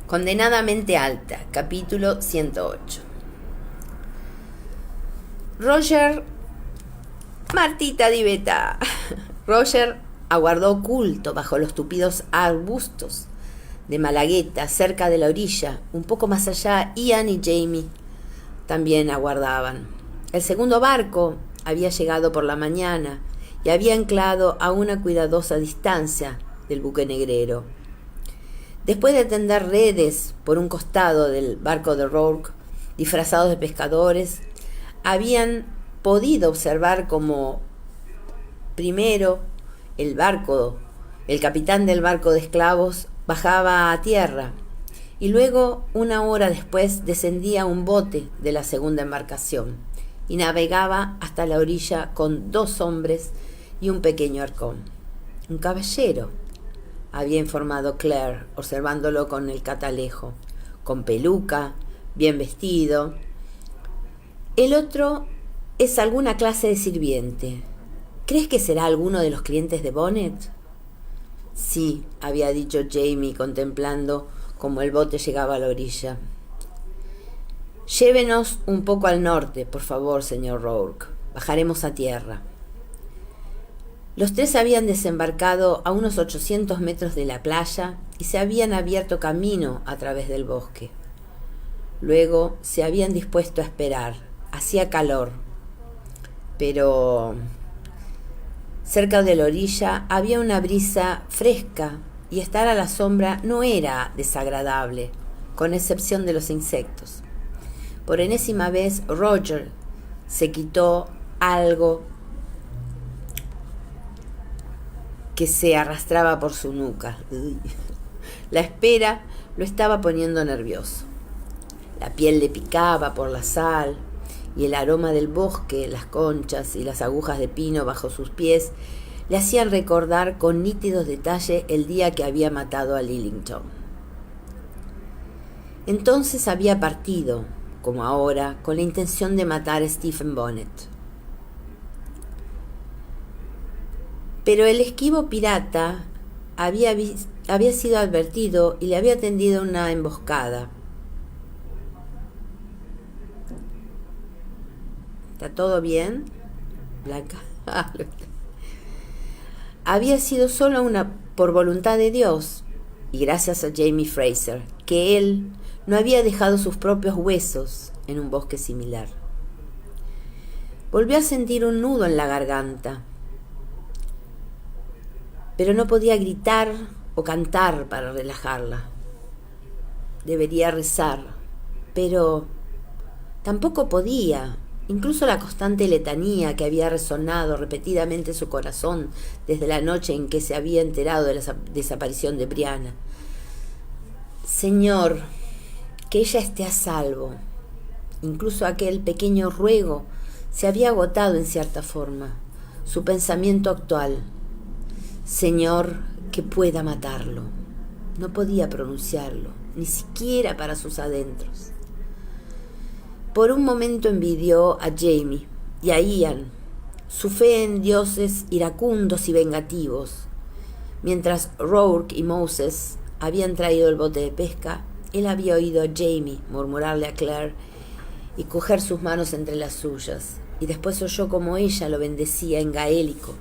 Condenadamente alta, capítulo 108. Roger, Martita Diveta. Roger aguardó oculto bajo los tupidos arbustos de Malagueta, cerca de la orilla. Un poco más allá, Ian y Jamie también aguardaban. El segundo barco había llegado por la mañana y había anclado a una cuidadosa distancia del buque negrero. Después de tender redes por un costado del barco de Rourke, disfrazados de pescadores, habían podido observar como primero el capitán del barco de esclavos bajaba a tierra y luego, una hora después, descendía un bote de la segunda embarcación y navegaba hasta la orilla con 2 hombres y un pequeño arcón. Un caballero, había informado Claire, observándolo con el catalejo, con peluca, bien vestido. El otro es alguna clase de sirviente. ¿Crees que será alguno de los clientes de Bonnet? Sí, había dicho Jamie, contemplando cómo el bote llegaba a la orilla. Llévenos un poco al norte, por favor, señor Rourke. Bajaremos a tierra. Los 3 habían desembarcado a unos 800 metros de la playa y se habían abierto camino a través del bosque. Luego se habían dispuesto a esperar. Hacía calor, pero cerca de la orilla había una brisa fresca y estar a la sombra no era desagradable, con excepción de los insectos. Por enésima vez, Roger se quitó algo que se arrastraba por su nuca. La espera lo estaba poniendo nervioso. La piel le picaba por la sal y el aroma del bosque, las conchas y las agujas de pino bajo sus pies le hacían recordar con nítidos detalles el día que había matado a Lillington. Entonces había partido, como ahora, con la intención de matar a Stephen Bonnet. Pero el esquivo pirata había sido advertido y le había tendido una emboscada. ¿Está todo bien, Blanca? Había sido solo por voluntad de Dios y gracias a Jamie Fraser, que él no había dejado sus propios huesos en un bosque similar. Volvió a sentir un nudo en la garganta, pero no podía gritar o cantar para relajarla. Debería rezar, pero tampoco podía. Incluso la constante letanía que había resonado repetidamente en su corazón desde la noche en que se había enterado de la desaparición de Brianna. Señor, que ella esté a salvo. Incluso aquel pequeño ruego se había agotado en cierta forma. Su pensamiento actual. Señor, que pueda matarlo. No podía pronunciarlo, ni siquiera para sus adentros. Por un momento envidió a Jamie y a Ian, su fe en dioses iracundos y vengativos. Mientras Rourke y Moses habían traído el bote de pesca, él había oído a Jamie murmurarle a Claire y coger sus manos entre las suyas, y después oyó como ella lo bendecía en gaélico.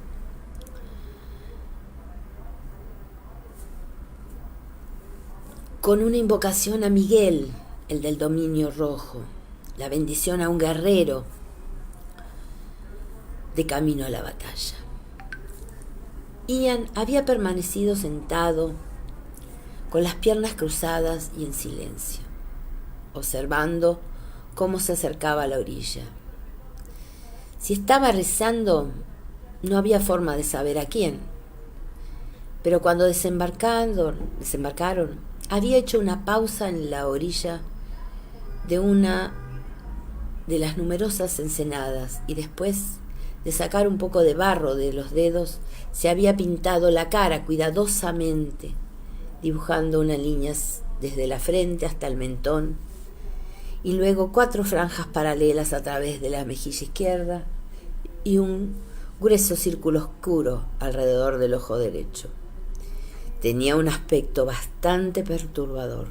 Con una invocación a Miguel, el del dominio rojo, la bendición a un guerrero de camino a la batalla. Ian había permanecido sentado con las piernas cruzadas y en silencio, observando cómo se acercaba a la orilla. Si estaba rezando, no había forma de saber a quién, pero cuando desembarcaron, había hecho una pausa en la orilla de una de las numerosas ensenadas y después de sacar un poco de barro de los dedos, se había pintado la cara cuidadosamente, dibujando unas líneas desde la frente hasta el mentón y luego 4 franjas paralelas a través de la mejilla izquierda y un grueso círculo oscuro alrededor del ojo derecho. Tenía un aspecto bastante perturbador.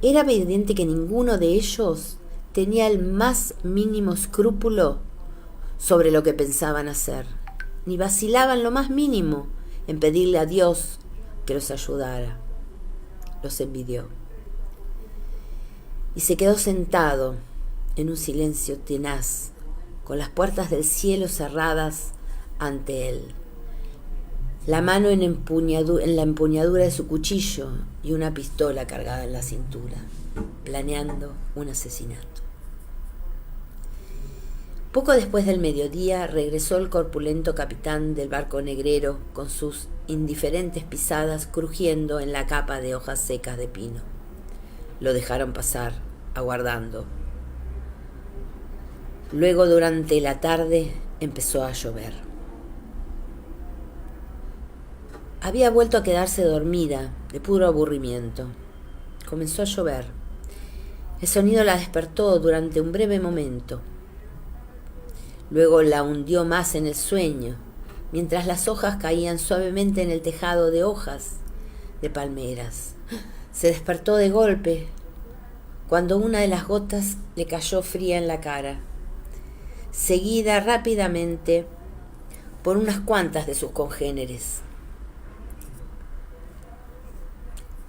Era evidente que ninguno de ellos tenía el más mínimo escrúpulo sobre lo que pensaban hacer, ni vacilaban lo más mínimo en pedirle a Dios que los ayudara. Los envidió. Y se quedó sentado en un silencio tenaz, con las puertas del cielo cerradas ante él, la mano en la empuñadura de su cuchillo y una pistola cargada en la cintura, planeando un asesinato. Poco después del mediodía regresó el corpulento capitán del barco negrero con sus indiferentes pisadas crujiendo en la capa de hojas secas de pino. Lo dejaron pasar, aguardando. Luego, durante la tarde, empezó a llover. Había vuelto a quedarse dormida, de puro aburrimiento. Comenzó a llover. El sonido la despertó durante un breve momento. Luego la hundió más en el sueño, mientras las hojas caían suavemente en el tejado de hojas de palmeras. Se despertó de golpe cuando una de las gotas le cayó fría en la cara, seguida rápidamente por unas cuantas de sus congéneres.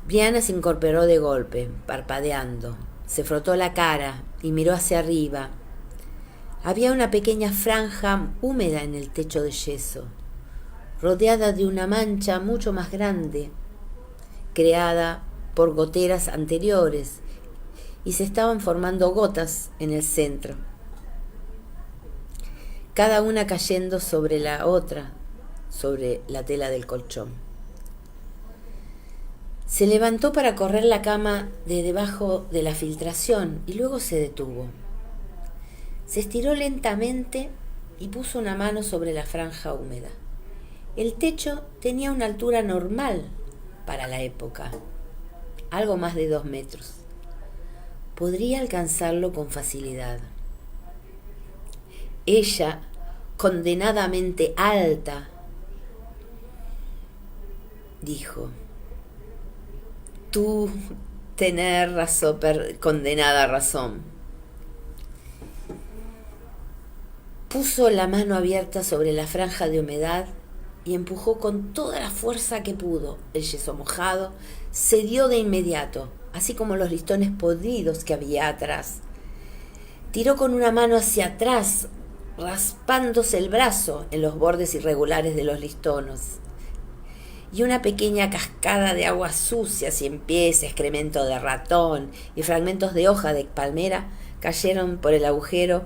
Brianna se incorporó de golpe, parpadeando. Se frotó la cara y miró hacia arriba. Había una pequeña franja húmeda en el techo de yeso, rodeada de una mancha mucho más grande, creada por goteras anteriores, y se estaban formando gotas en el centro, cada una cayendo sobre la otra, sobre la tela del colchón. Se levantó para correr la cama de debajo de la filtración y luego se detuvo. Se estiró lentamente y puso una mano sobre la franja húmeda. El techo tenía una altura normal para la época, algo más de 2 metros. Podría alcanzarlo con facilidad. Ella, condenadamente alta, dijo: tú tenés razón, condenada razón. Puso la mano abierta sobre la franja de humedad y empujó con toda la fuerza que pudo. El yeso mojado cedió de inmediato, así como los listones podridos que había atrás. Tiró con una mano hacia atrás, raspándose el brazo en los bordes irregulares de los listones. Y una pequeña cascada de agua sucia, cien pies, excremento de ratón y fragmentos de hoja de palmera cayeron por el agujero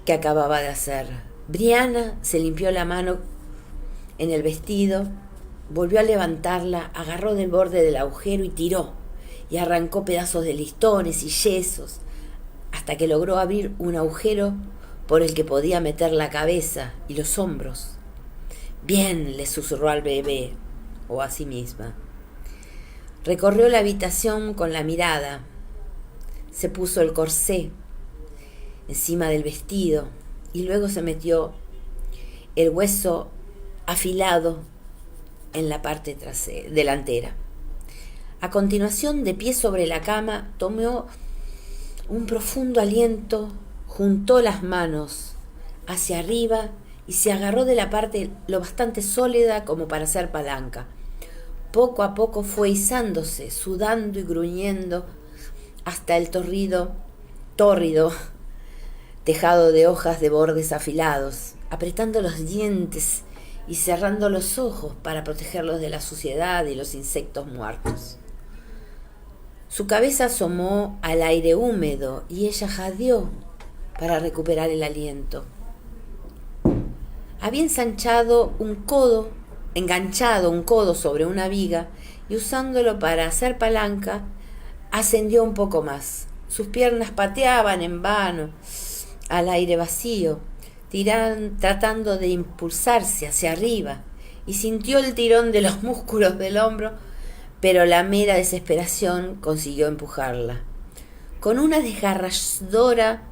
que acababa de hacer. Brianna se limpió la mano en el vestido, volvió a levantarla, agarró del borde del agujero y tiró, y arrancó pedazos de listones y yesos, hasta que logró abrir un agujero por el que podía meter la cabeza y los hombros. Bien, le susurró al bebé, o a sí misma. Recorrió la habitación con la mirada. Se puso el corsé encima del vestido y luego se metió el hueso afilado en la parte delantera. A continuación, de pie sobre la cama, tomó un profundo aliento, juntó las manos hacia arriba y se agarró de la parte lo bastante sólida como para hacer palanca. Poco a poco fue izándose, sudando y gruñendo hasta el tórrido tejado de hojas de bordes afilados, apretando los dientes y cerrando los ojos para protegerlos de la suciedad y los insectos muertos. Su cabeza asomó al aire húmedo y ella jadeó para recuperar el aliento. Había enganchado un codo sobre una viga y usándolo para hacer palanca, ascendió un poco más. Sus piernas pateaban en vano al aire vacío, tratando de impulsarse hacia arriba, y sintió el tirón de los músculos del hombro, pero la mera desesperación consiguió empujarla. Con una desgarradora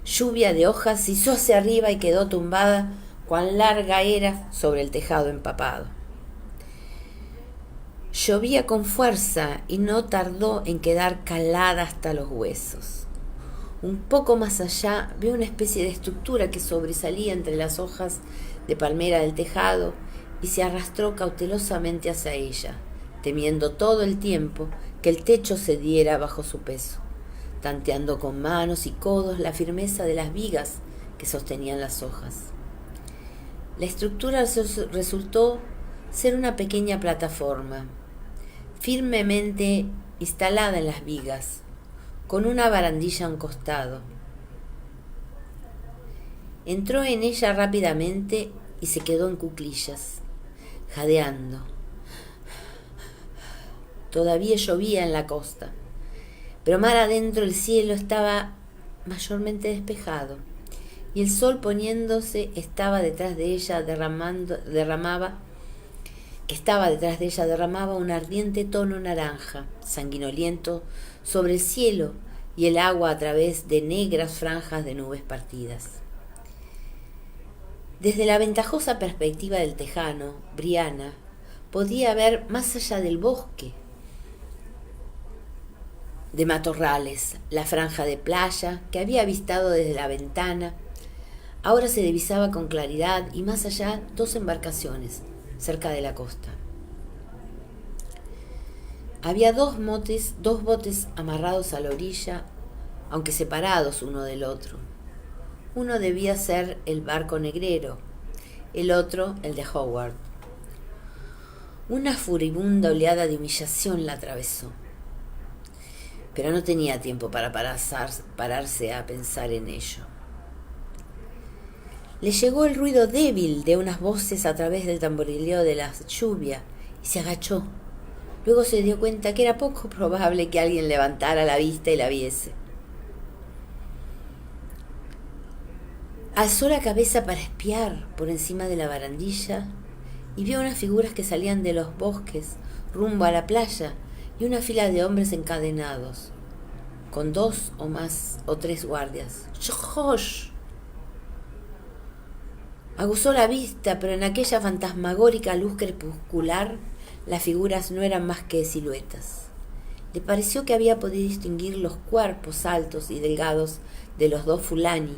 lluvia de hojas se hizo hacia arriba y quedó tumbada, cuán larga era, sobre el tejado empapado. Llovía con fuerza y no tardó en quedar calada hasta los huesos. Un poco más allá vio una especie de estructura que sobresalía entre las hojas de palmera del tejado y se arrastró cautelosamente hacia ella, temiendo todo el tiempo que el techo cediera bajo su peso, tanteando con manos y codos la firmeza de las vigas que sostenían las hojas. La estructura resultó ser una pequeña plataforma, firmemente instalada en las vigas, con una barandilla a un costado. Entró en ella rápidamente y se quedó en cuclillas, jadeando. Todavía llovía en la costa, pero mar adentro el cielo estaba mayormente despejado y el sol poniéndose estaba detrás de ella derramaba un ardiente tono naranja, sanguinoliento, sobre el cielo y el agua a través de negras franjas de nubes partidas. Desde la ventajosa perspectiva del tejano, Brianna podía ver más allá del bosque de matorrales, la franja de playa que había avistado desde la ventana. Ahora se divisaba con claridad y más allá 2 embarcaciones cerca de la costa. Había dos botes amarrados a la orilla, aunque separados uno del otro. Uno debía ser el barco negrero, el otro el de Howard. Una furibunda oleada de humillación la atravesó, pero no tenía tiempo para pararse a pensar en ello. Le llegó el ruido débil de unas voces a través del tamborileo de la lluvia y se agachó. Luego se dio cuenta que era poco probable que alguien levantara la vista y la viese. Alzó la cabeza para espiar por encima de la barandilla y vio unas figuras que salían de los bosques rumbo a la playa y una fila de hombres encadenados, con 2 o 3 guardias. ¡Josh! Aguzó la vista, pero en aquella fantasmagórica luz crepuscular las figuras no eran más que siluetas. Le pareció que había podido distinguir los cuerpos altos y delgados de los 2 fulani.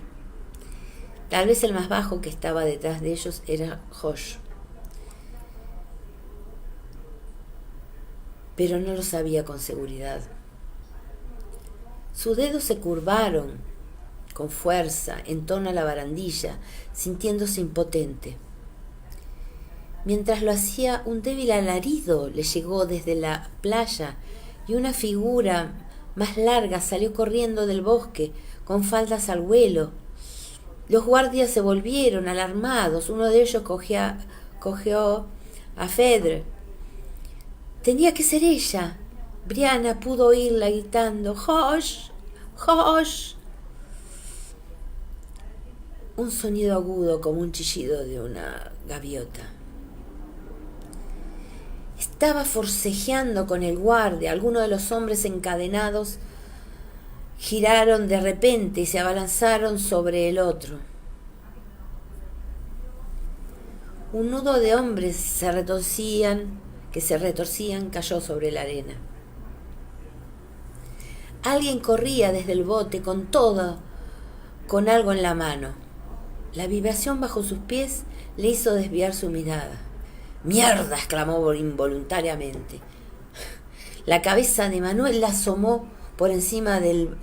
Tal vez el más bajo que estaba detrás de ellos era Josh, pero no lo sabía con seguridad. Sus dedos se curvaron con fuerza en torno a la barandilla, sintiéndose impotente. Mientras lo hacía, un débil alarido le llegó desde la playa y una figura más larga salió corriendo del bosque con faldas al vuelo. Los guardias se volvieron alarmados. Uno de ellos cogió a Fedre. Tenía que ser ella. Brianna pudo oírla gritando: ¡Josh! ¡Josh! Un sonido agudo como un chillido de una gaviota. Estaba forcejeando con el guardia. Algunos de los hombres encadenados giraron de repente y se abalanzaron sobre el otro. Un nudo de hombres que se retorcían cayó sobre la arena. Alguien corría desde el bote con algo en la mano. La vibración bajo sus pies le hizo desviar su mirada. ¡Mierda!, exclamó involuntariamente. La cabeza de Manuel la asomó por encima del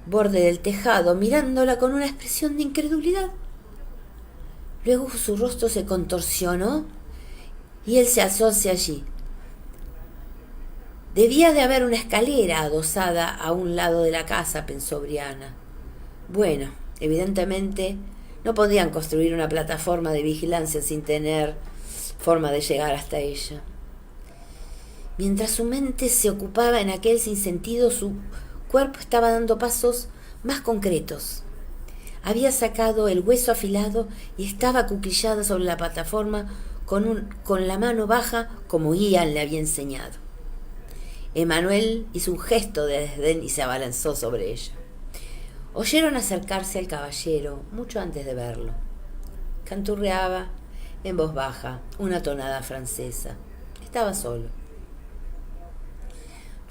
borde del tejado, mirándola con una expresión de incredulidad. Luego su rostro se contorsionó y él se alzó hacia allí. Debía de haber una escalera adosada a un lado de la casa, pensó Brianna. Bueno, evidentemente no podían construir una plataforma de vigilancia sin tener forma de llegar hasta ella. Mientras su mente se ocupaba en aquel sinsentido, su cuerpo estaba dando pasos más concretos. Había sacado el hueso afilado y estaba acuclillada sobre la plataforma con la mano baja como Ian le había enseñado. Emmanuel hizo un gesto de desdén y se abalanzó sobre ella. Oyeron acercarse al caballero mucho antes de verlo. Canturreaba en voz baja una tonada francesa. Estaba solo.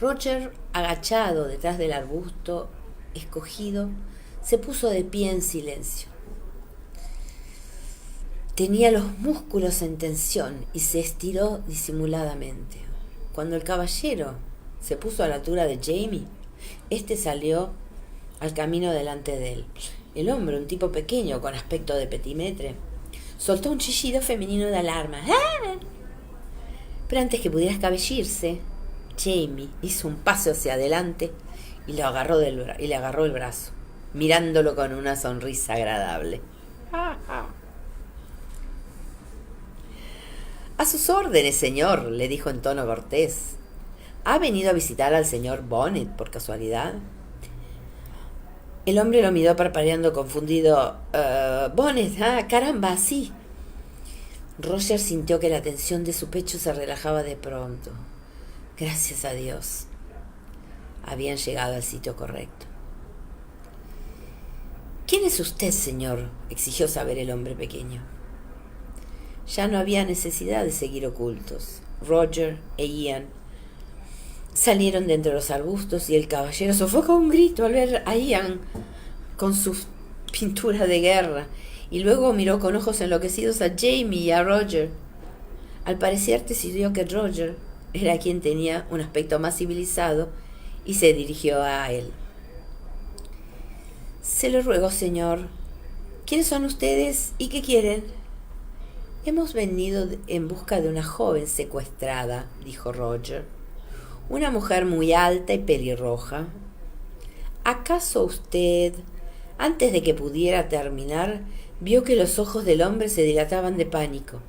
Roger, agachado detrás del arbusto escogido, se puso de pie en silencio. Tenía los músculos en tensión y se estiró disimuladamente. Cuando el caballero se puso a la altura de Jamie, este salió al camino delante de él. El hombre, un tipo pequeño con aspecto de petimetre, soltó un chillido femenino de alarma. ¡Ah! Pero antes que pudiera escabullirse, Jamie hizo un paso hacia adelante y le agarró el brazo, mirándolo con una sonrisa agradable. A sus órdenes, señor, le dijo en tono cortés. ¿Ha venido a visitar al señor Bonnet por casualidad? El hombre lo miró parpadeando confundido. Bonnet, caramba, sí. Roger sintió que la tensión de su pecho se relajaba de pronto. Gracias a Dios. Habían llegado al sitio correcto. ¿Quién es usted, señor?, exigió saber el hombre pequeño. Ya no había necesidad de seguir ocultos. Roger e Ian salieron de entre los arbustos y el caballero sofocó un grito al ver a Ian con su pintura de guerra y luego miró con ojos enloquecidos a Jamie y a Roger. Al parecer decidió que Roger era quien tenía un aspecto más civilizado y se dirigió a él. Se lo ruego, señor. ¿Quiénes son ustedes y qué quieren? Hemos venido en busca de una joven secuestrada, dijo Roger. Una mujer muy alta y pelirroja. ¿Acaso usted, antes de que pudiera terminar, vio que los ojos del hombre se dilataban de pánico?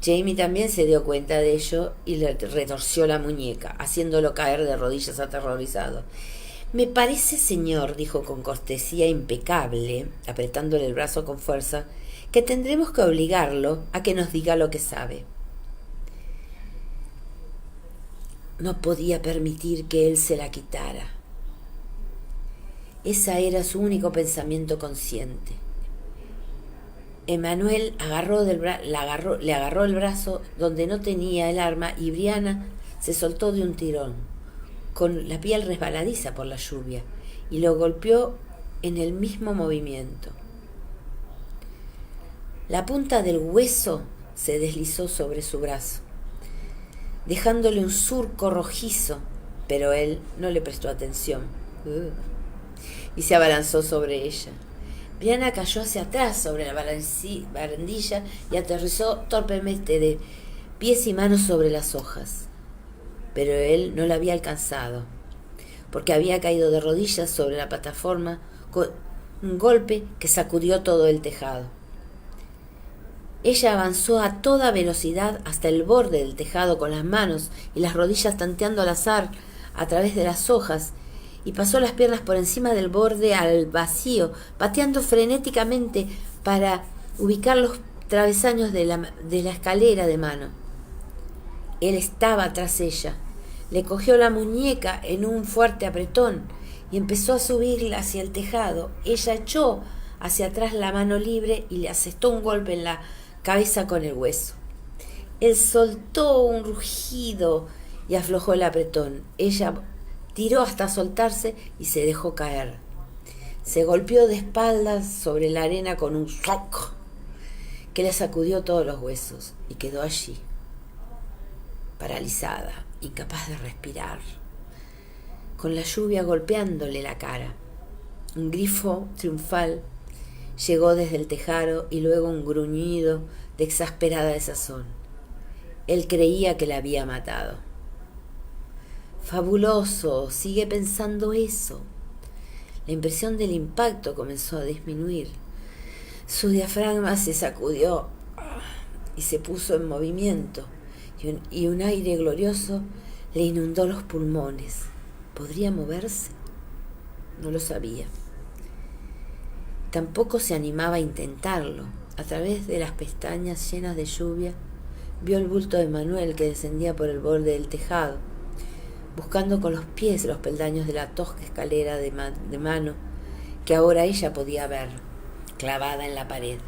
Jamie también se dio cuenta de ello y le retorció la muñeca, haciéndolo caer de rodillas aterrorizado. Me parece, señor, dijo con cortesía impecable, apretándole el brazo con fuerza, que tendremos que obligarlo a que nos diga lo que sabe. No podía permitir que él se la quitara. Ese era su único pensamiento consciente. Emmanuel le agarró el brazo donde no tenía el arma y Brianna se soltó de un tirón, con la piel resbaladiza por la lluvia, y lo golpeó en el mismo movimiento. La punta del hueso se deslizó sobre su brazo, dejándole un surco rojizo, pero él no le prestó atención y se abalanzó sobre ella. Brianna cayó hacia atrás sobre la barandilla y aterrizó torpemente de pies y manos sobre las hojas. Pero él no la había alcanzado, porque había caído de rodillas sobre la plataforma con un golpe que sacudió todo el tejado. Ella avanzó a toda velocidad hasta el borde del tejado con las manos y las rodillas tanteando al azar a través de las hojas, y pasó las piernas por encima del borde al vacío, pateando frenéticamente para ubicar los travesaños de la escalera de mano. Él estaba tras ella. Le cogió la muñeca en un fuerte apretón y empezó a subirla hacia el tejado. Ella echó hacia atrás la mano libre y le asestó un golpe en la cabeza con el hueso. Él soltó un rugido y aflojó el apretón. Ella tiró hasta soltarse y se dejó caer. Se golpeó de espaldas sobre la arena con un shock que le sacudió todos los huesos y quedó allí, paralizada, incapaz de respirar, con la lluvia golpeándole la cara. Un grifo triunfal llegó desde el tejado y luego un gruñido de exasperada desazón. Él creía que la había matado. Fabuloso, sigue pensando eso. La impresión del impacto comenzó a disminuir. Su diafragma se sacudió y se puso en movimiento, y un aire glorioso le inundó los pulmones. ¿Podría moverse? No lo sabía. Tampoco se animaba a intentarlo. A través de las pestañas llenas de lluvia, vio el bulto de Manuel que descendía por el borde del tejado, buscando con los pies los peldaños de la tosca escalera de mano que ahora ella podía ver, clavada en la pared.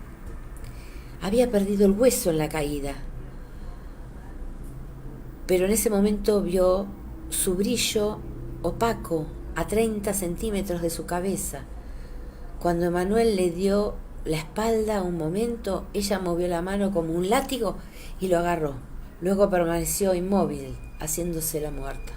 Había perdido el hueso en la caída, pero en ese momento vio su brillo opaco a 30 centímetros de su cabeza. Cuando Emanuel le dio la espalda un momento, ella movió la mano como un látigo y lo agarró. Luego permaneció inmóvil, haciéndose la muerta.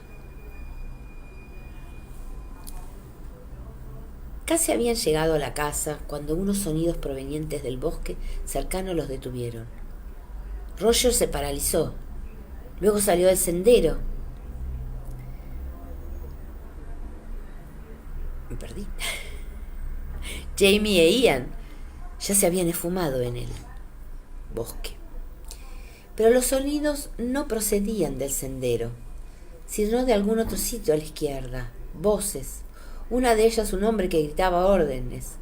Casi habían llegado a la casa cuando unos sonidos provenientes del bosque cercano los detuvieron. Roger se paralizó. Luego salió del sendero. Me perdí. Jamie e Ian ya se habían esfumado en el bosque. Pero los sonidos no procedían del sendero, sino de algún otro sitio a la izquierda. Voces, una de ellas un hombre que gritaba órdenes,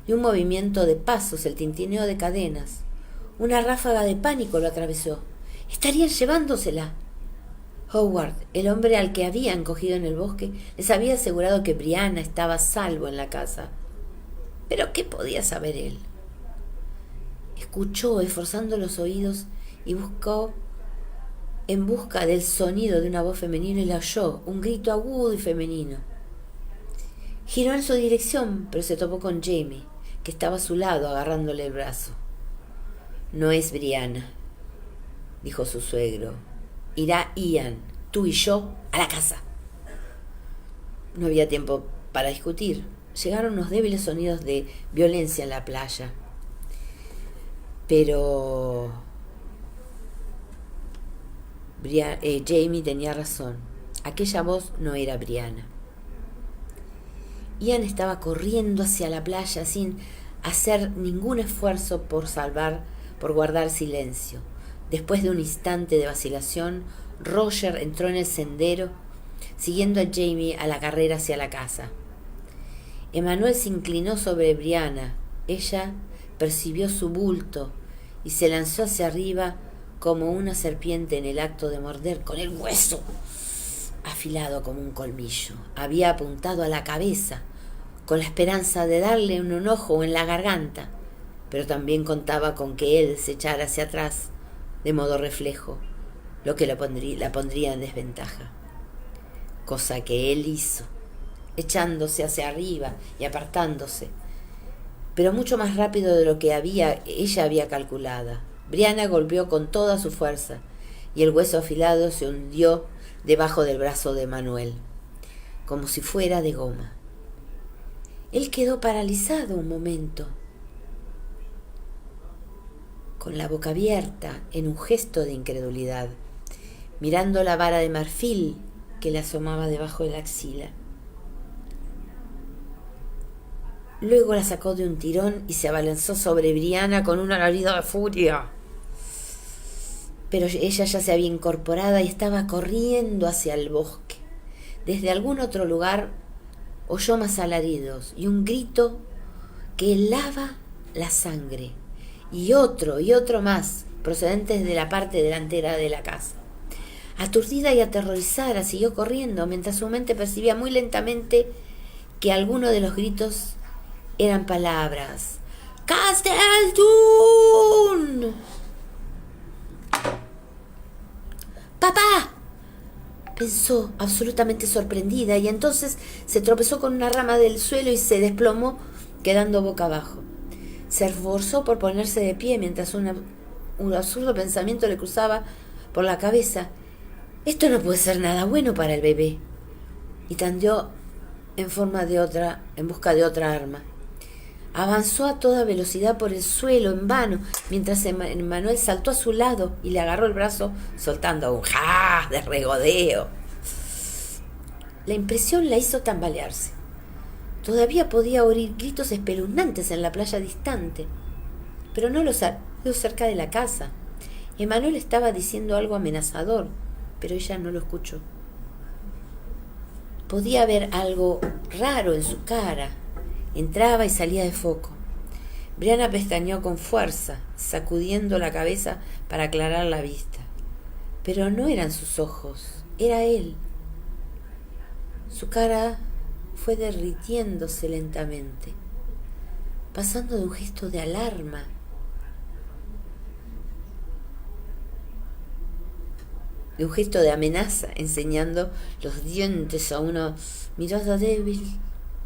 y un movimiento de pasos, el tintineo de cadenas. Una ráfaga de pánico lo atravesó. ¡Estarían llevándosela! Howard, el hombre al que habían cogido en el bosque, les había asegurado que Brianna estaba a salvo en la casa. ¿Pero qué podía saber él? Escuchó, esforzando los oídos, y buscó en busca del sonido de una voz femenina y la oyó, un grito agudo y femenino. Giró en su dirección, pero se topó con Jamie, que estaba a su lado agarrándole el brazo. No es Brianna, dijo su suegro. Irá Ian, tú y yo, a la casa. No había tiempo para discutir. Llegaron unos débiles sonidos de violencia en la playa. Pero Jamie tenía razón. Aquella voz no era Brianna. Ian estaba corriendo hacia la playa sin hacer ningún esfuerzo por guardar silencio. Después de un instante de vacilación, Roger entró en el sendero, siguiendo a Jamie a la carrera hacia la casa. Emanuel se inclinó sobre Brianna. Ella percibió su bulto y se lanzó hacia arriba como una serpiente en el acto de morder con el hueso afilado como un colmillo. Había apuntado a la cabeza con la esperanza de darle un ojo en la garganta, pero también contaba con que él se echara hacia atrás de modo reflejo, lo que la pondría en desventaja. Cosa que él hizo, echándose hacia arriba y apartándose, pero mucho más rápido de lo que ella había calculado. Brianna golpeó con toda su fuerza y el hueso afilado se hundió debajo del brazo de Manuel, como si fuera de goma. Él quedó paralizado un momento, con la boca abierta en un gesto de incredulidad, mirando la vara de marfil que le asomaba debajo de la axila. Luego la sacó de un tirón y se abalanzó sobre Brianna con un alarido de furia. Pero ella ya se había incorporado y estaba corriendo hacia el bosque. Desde algún otro lugar oyó más alaridos y un grito que helaba la sangre, y otro más, procedentes de la parte delantera de la casa. Aturdida y aterrorizada, siguió corriendo, mientras su mente percibía muy lentamente que algunos de los gritos eran palabras. ¡Castle Doom! ¡Papá!, pensó, absolutamente sorprendida, y entonces se tropezó con una rama del suelo y se desplomó, quedando boca abajo. Se esforzó por ponerse de pie mientras un absurdo pensamiento le cruzaba por la cabeza. Esto no puede ser nada bueno para el bebé. Y tendió en busca de otra arma. Avanzó a toda velocidad por el suelo en vano, mientras Emanuel saltó a su lado y le agarró el brazo, soltando un ¡ja! De regodeo. La impresión la hizo tambalearse. Todavía podía oír gritos espeluznantes en la playa distante, pero no los cerca de la casa. Emanuel estaba diciendo algo amenazador, pero ella no lo escuchó. Podía ver algo raro en su cara. Entraba y salía de foco. Brianna pestañeó con fuerza, sacudiendo la cabeza para aclarar la vista. Pero no eran sus ojos, era él. Su cara fue derritiéndose lentamente, pasando de un gesto de alarma de un gesto de amenaza, enseñando los dientes a una mirada débil.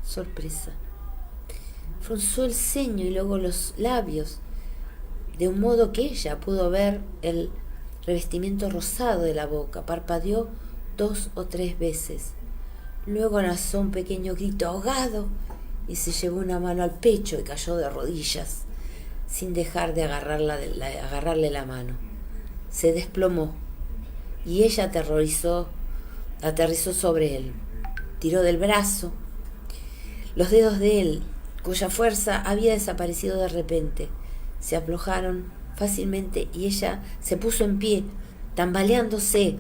Sorpresa. Frunció el ceño y luego los labios, de un modo que ella pudo ver el revestimiento rosado de la boca. Parpadeó 2 o 3 veces. Luego lanzó un pequeño grito ahogado y se llevó una mano al pecho y cayó de rodillas, sin dejar de agarrarle la mano. Se desplomó y ella aterrizó sobre él. Tiró del brazo. Los dedos de él, cuya fuerza había desaparecido de repente, se aflojaron fácilmente y ella se puso en pie, tambaleándose,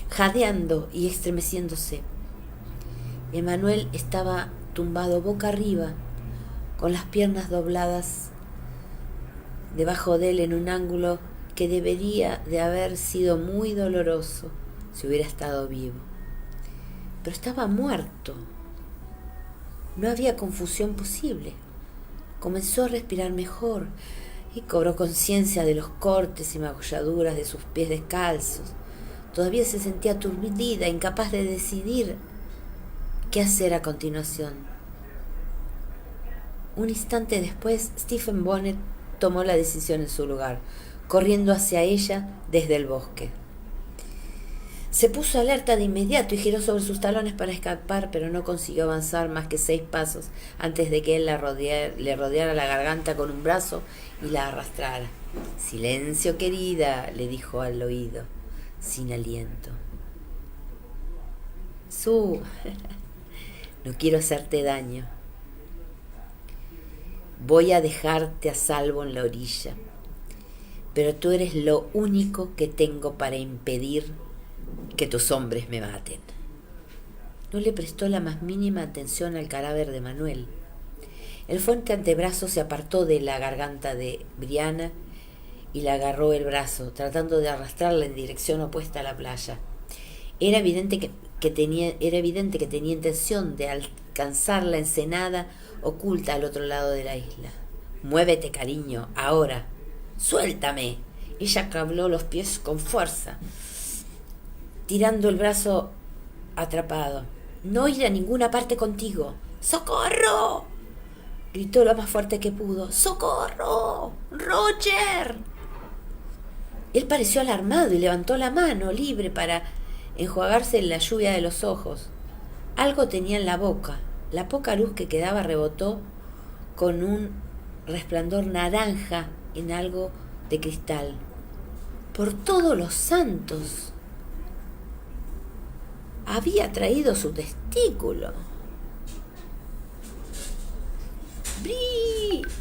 jadeando y estremeciéndose. Emmanuel estaba tumbado boca arriba, con las piernas dobladas debajo de él en un ángulo que debería de haber sido muy doloroso si hubiera estado vivo. Pero estaba muerto. No había confusión posible. Comenzó a respirar mejor y cobró conciencia de los cortes y magulladuras de sus pies descalzos. Todavía se sentía aturdida, incapaz de decidir qué hacer a continuación. Un instante después, Stephen Bonnet tomó la decisión en su lugar, corriendo hacia ella desde el bosque. Se puso alerta de inmediato y giró sobre sus talones para escapar, pero no consiguió avanzar más que 6 pasos antes de que él le rodeara la garganta con un brazo y la arrastrara. «Silencio, querida», le dijo al oído, sin aliento. «Sue, no quiero hacerte daño. Voy a dejarte a salvo en la orilla, pero tú eres lo único que tengo para impedir que tus hombres me maten». No le prestó la más mínima atención al cadáver de Manuel. El fuerte antebrazo se apartó de la garganta de Brianna y le agarró el brazo, tratando de arrastrarla en dirección opuesta a la playa. Era evidente que tenía intención de alcanzar la ensenada oculta al otro lado de la isla. «Muévete, cariño, ahora. Suéltame». Ella cabló los pies con fuerza, tirando el brazo atrapado. «No iré a ninguna parte contigo». «¡Socorro!», gritó lo más fuerte que pudo. «¡Socorro! ¡Roger!». Él pareció alarmado y levantó la mano libre para enjuagarse la lluvia de los ojos. Algo tenía en la boca. La poca luz que quedaba rebotó con un resplandor naranja en algo de cristal. «Por todos los santos! Había traído su testículo».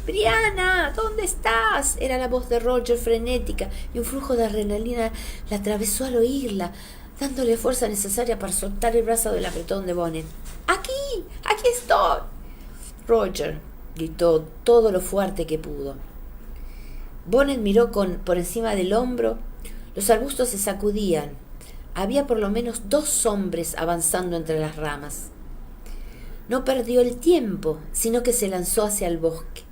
«Brianna, ¿dónde estás?», era la voz de Roger frenética, y un flujo de adrenalina la atravesó al oírla, dándole fuerza necesaria para soltar el brazo del apretón de Bonnet. Aquí estoy». «Roger», gritó todo lo fuerte que pudo. Bonnet miró por encima del hombro. Los arbustos se sacudían. Había por lo menos 2 hombres avanzando entre las ramas. No perdió el tiempo, sino que se lanzó hacia el bosque,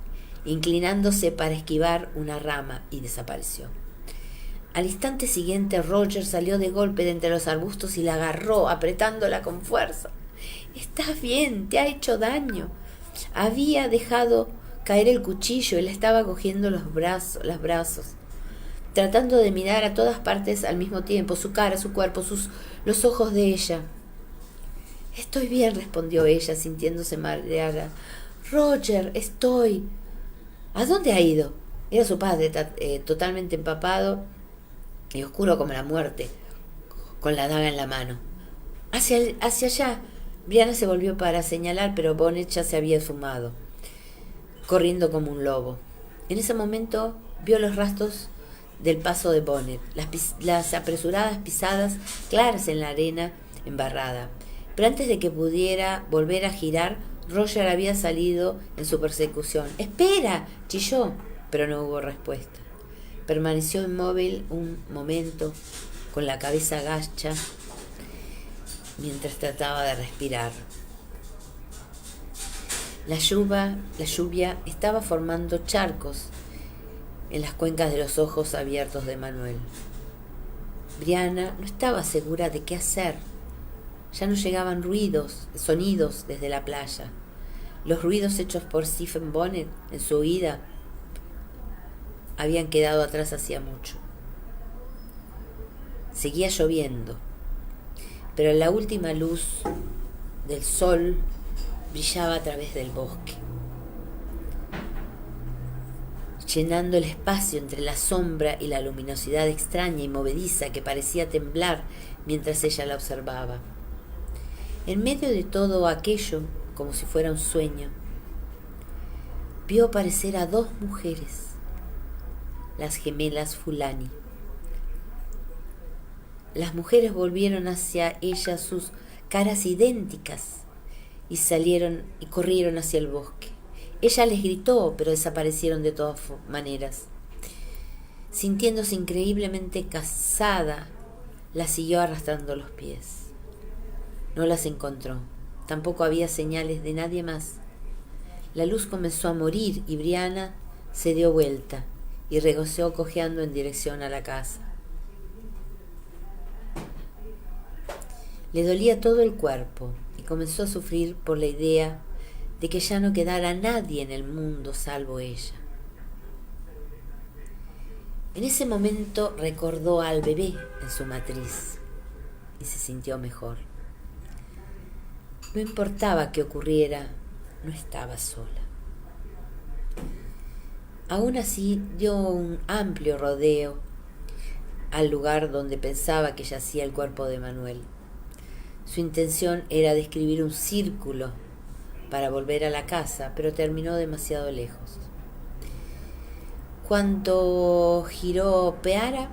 inclinándose para esquivar una rama, y desapareció. Al instante siguiente, Roger salió de golpe de entre los arbustos y la agarró, apretándola con fuerza. «¿Estás bien? ¿Te ha hecho daño?». Había dejado caer el cuchillo y la estaba cogiendo los brazos, tratando de mirar a todas partes al mismo tiempo, su cara, su cuerpo, los ojos de ella. «Estoy bien», respondió ella, sintiéndose mareada. «Roger, estoy». «¿A dónde ha ido?». Era su padre, totalmente empapado y oscuro como la muerte, con la daga en la mano. Hacia allá». Brianna se volvió para señalar, pero Bonnet ya se había esfumado, corriendo como un lobo. En ese momento vio los rastros del paso de Bonnet, las apresuradas pisadas claras en la arena embarrada. Pero antes de que pudiera volver a girar, Roger había salido en su persecución. «¡Espera!», chilló, pero no hubo respuesta. Permaneció inmóvil un momento, con la cabeza agacha, mientras trataba de respirar. La lluvia estaba formando charcos en las cuencas de los ojos abiertos de Manuel. Brianna no estaba segura de qué hacer. Ya no llegaban sonidos desde la playa. Los ruidos hechos por Stephen Bonnet en su huida habían quedado atrás hacía mucho. Seguía lloviendo, pero la última luz del sol brillaba a través del bosque, llenando el espacio entre la sombra y la luminosidad extraña y movediza que parecía temblar mientras ella la observaba. En medio de todo aquello, como si fuera un sueño, vio aparecer a dos mujeres, las gemelas Fulani. Las mujeres volvieron hacia ella sus caras idénticas y salieron y corrieron hacia el bosque. Ella les gritó, pero desaparecieron de todas maneras. Sintiéndose increíblemente cansada, la siguió arrastrando los pies. No las encontró. Tampoco había señales de nadie más. La luz comenzó a morir y Brianna se dio vuelta y regresó cojeando en dirección a la casa. Le dolía todo el cuerpo y comenzó a sufrir por la idea de que ya no quedara nadie en el mundo salvo ella. En ese momento recordó al bebé en su matriz y se sintió mejor. No importaba qué ocurriera, no estaba sola. Aún así dio un amplio rodeo al lugar donde pensaba que yacía el cuerpo de Manuel. Su intención era describir un círculo para volver a la casa, pero terminó demasiado lejos. Cuando giró Peara,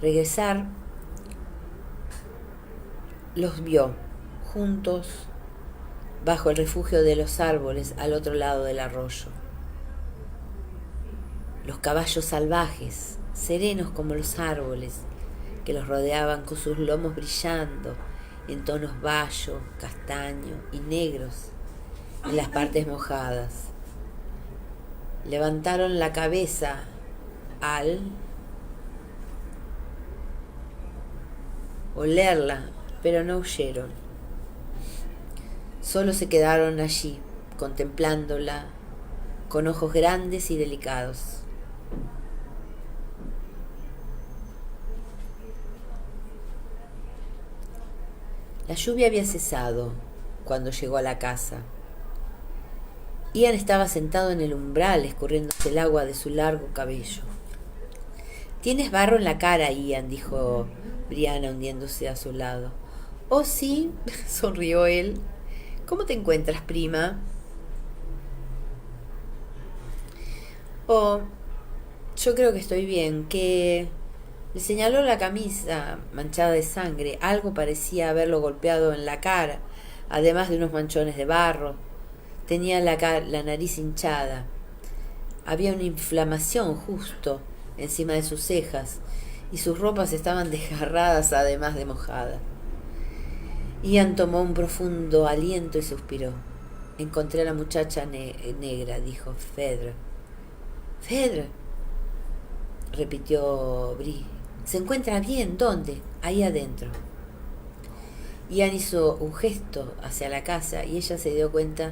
regresar, los vio juntos bajo el refugio de los árboles al otro lado del arroyo. Los caballos salvajes, serenos como los árboles, que los rodeaban con sus lomos brillando en tonos bayo, castaño y negros en las partes mojadas. Levantaron la cabeza al olerla, pero no huyeron. Solo se quedaron allí, contemplándola con ojos grandes y delicados. La lluvia había cesado cuando llegó a la casa. Ian estaba sentado en el umbral, escurriéndose el agua de su largo cabello. «Tienes barro en la cara, Ian», dijo Brianna hundiéndose a su lado. «Oh, sí», sonrió él. «¿Cómo te encuentras, prima?» «Oh, yo creo que estoy bien, que...» Le señaló la camisa manchada de sangre. Algo parecía haberlo golpeado en la cara, además de unos manchones de barro. Tenía la nariz hinchada. Había una inflamación justo encima de sus cejas y sus ropas estaban desgarradas, además de mojadas. Ian tomó un profundo aliento y suspiró. «Encontré a la muchacha negra», dijo Phèdre. «¿Phèdre?», repitió Brie. «¿Se encuentra bien? ¿Dónde?» «Ahí adentro». Ian hizo un gesto hacia la casa y ella se dio cuenta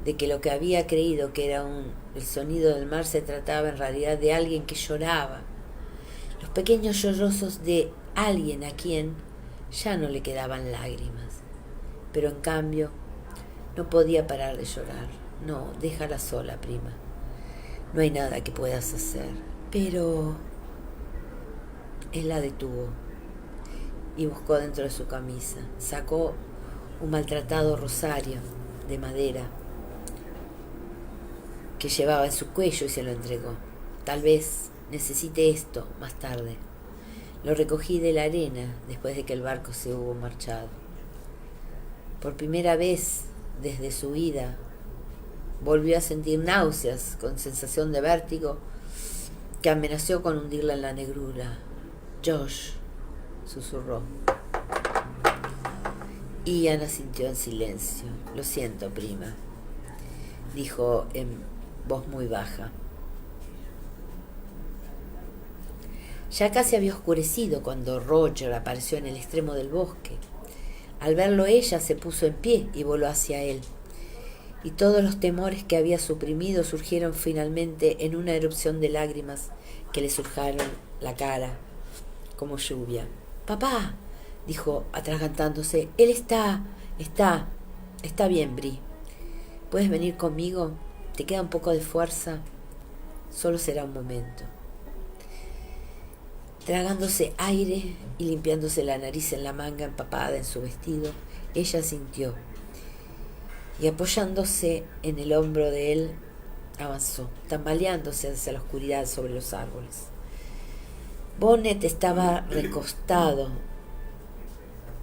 de que lo que había creído que era el sonido del mar se trataba en realidad de alguien que lloraba. Los pequeños sollozos de alguien a quien ya no le quedaban lágrimas. Pero en cambio no podía parar de llorar. «No, déjala sola, prima. No hay nada que puedas hacer». «Pero...» Él la detuvo y buscó dentro de su camisa. Sacó un maltratado rosario de madera que llevaba en su cuello y se lo entregó. «Tal vez necesite esto más tarde». Lo recogí de la arena después de que el barco se hubo marchado. Por primera vez desde su huida, volvió a sentir náuseas con sensación de vértigo que amenazó con hundirla en la negrura. «Josh», susurró. Ian asintió en silencio. «Lo siento, prima», dijo en voz muy baja. Ya casi había oscurecido cuando Roger apareció en el extremo del bosque. Al verlo ella se puso en pie y voló hacia él. Y todos los temores que había suprimido surgieron finalmente en una erupción de lágrimas que le surcaron la cara como lluvia. «Papá», dijo atragantándose, «él está bien, Bri. ¿Puedes venir conmigo? ¿Te queda un poco de fuerza? Solo será un momento». Tragándose aire y limpiándose la nariz en la manga empapada en su vestido, ella sintió, y apoyándose en el hombro de él, avanzó, tambaleándose hacia la oscuridad sobre los árboles. Bonnet estaba recostado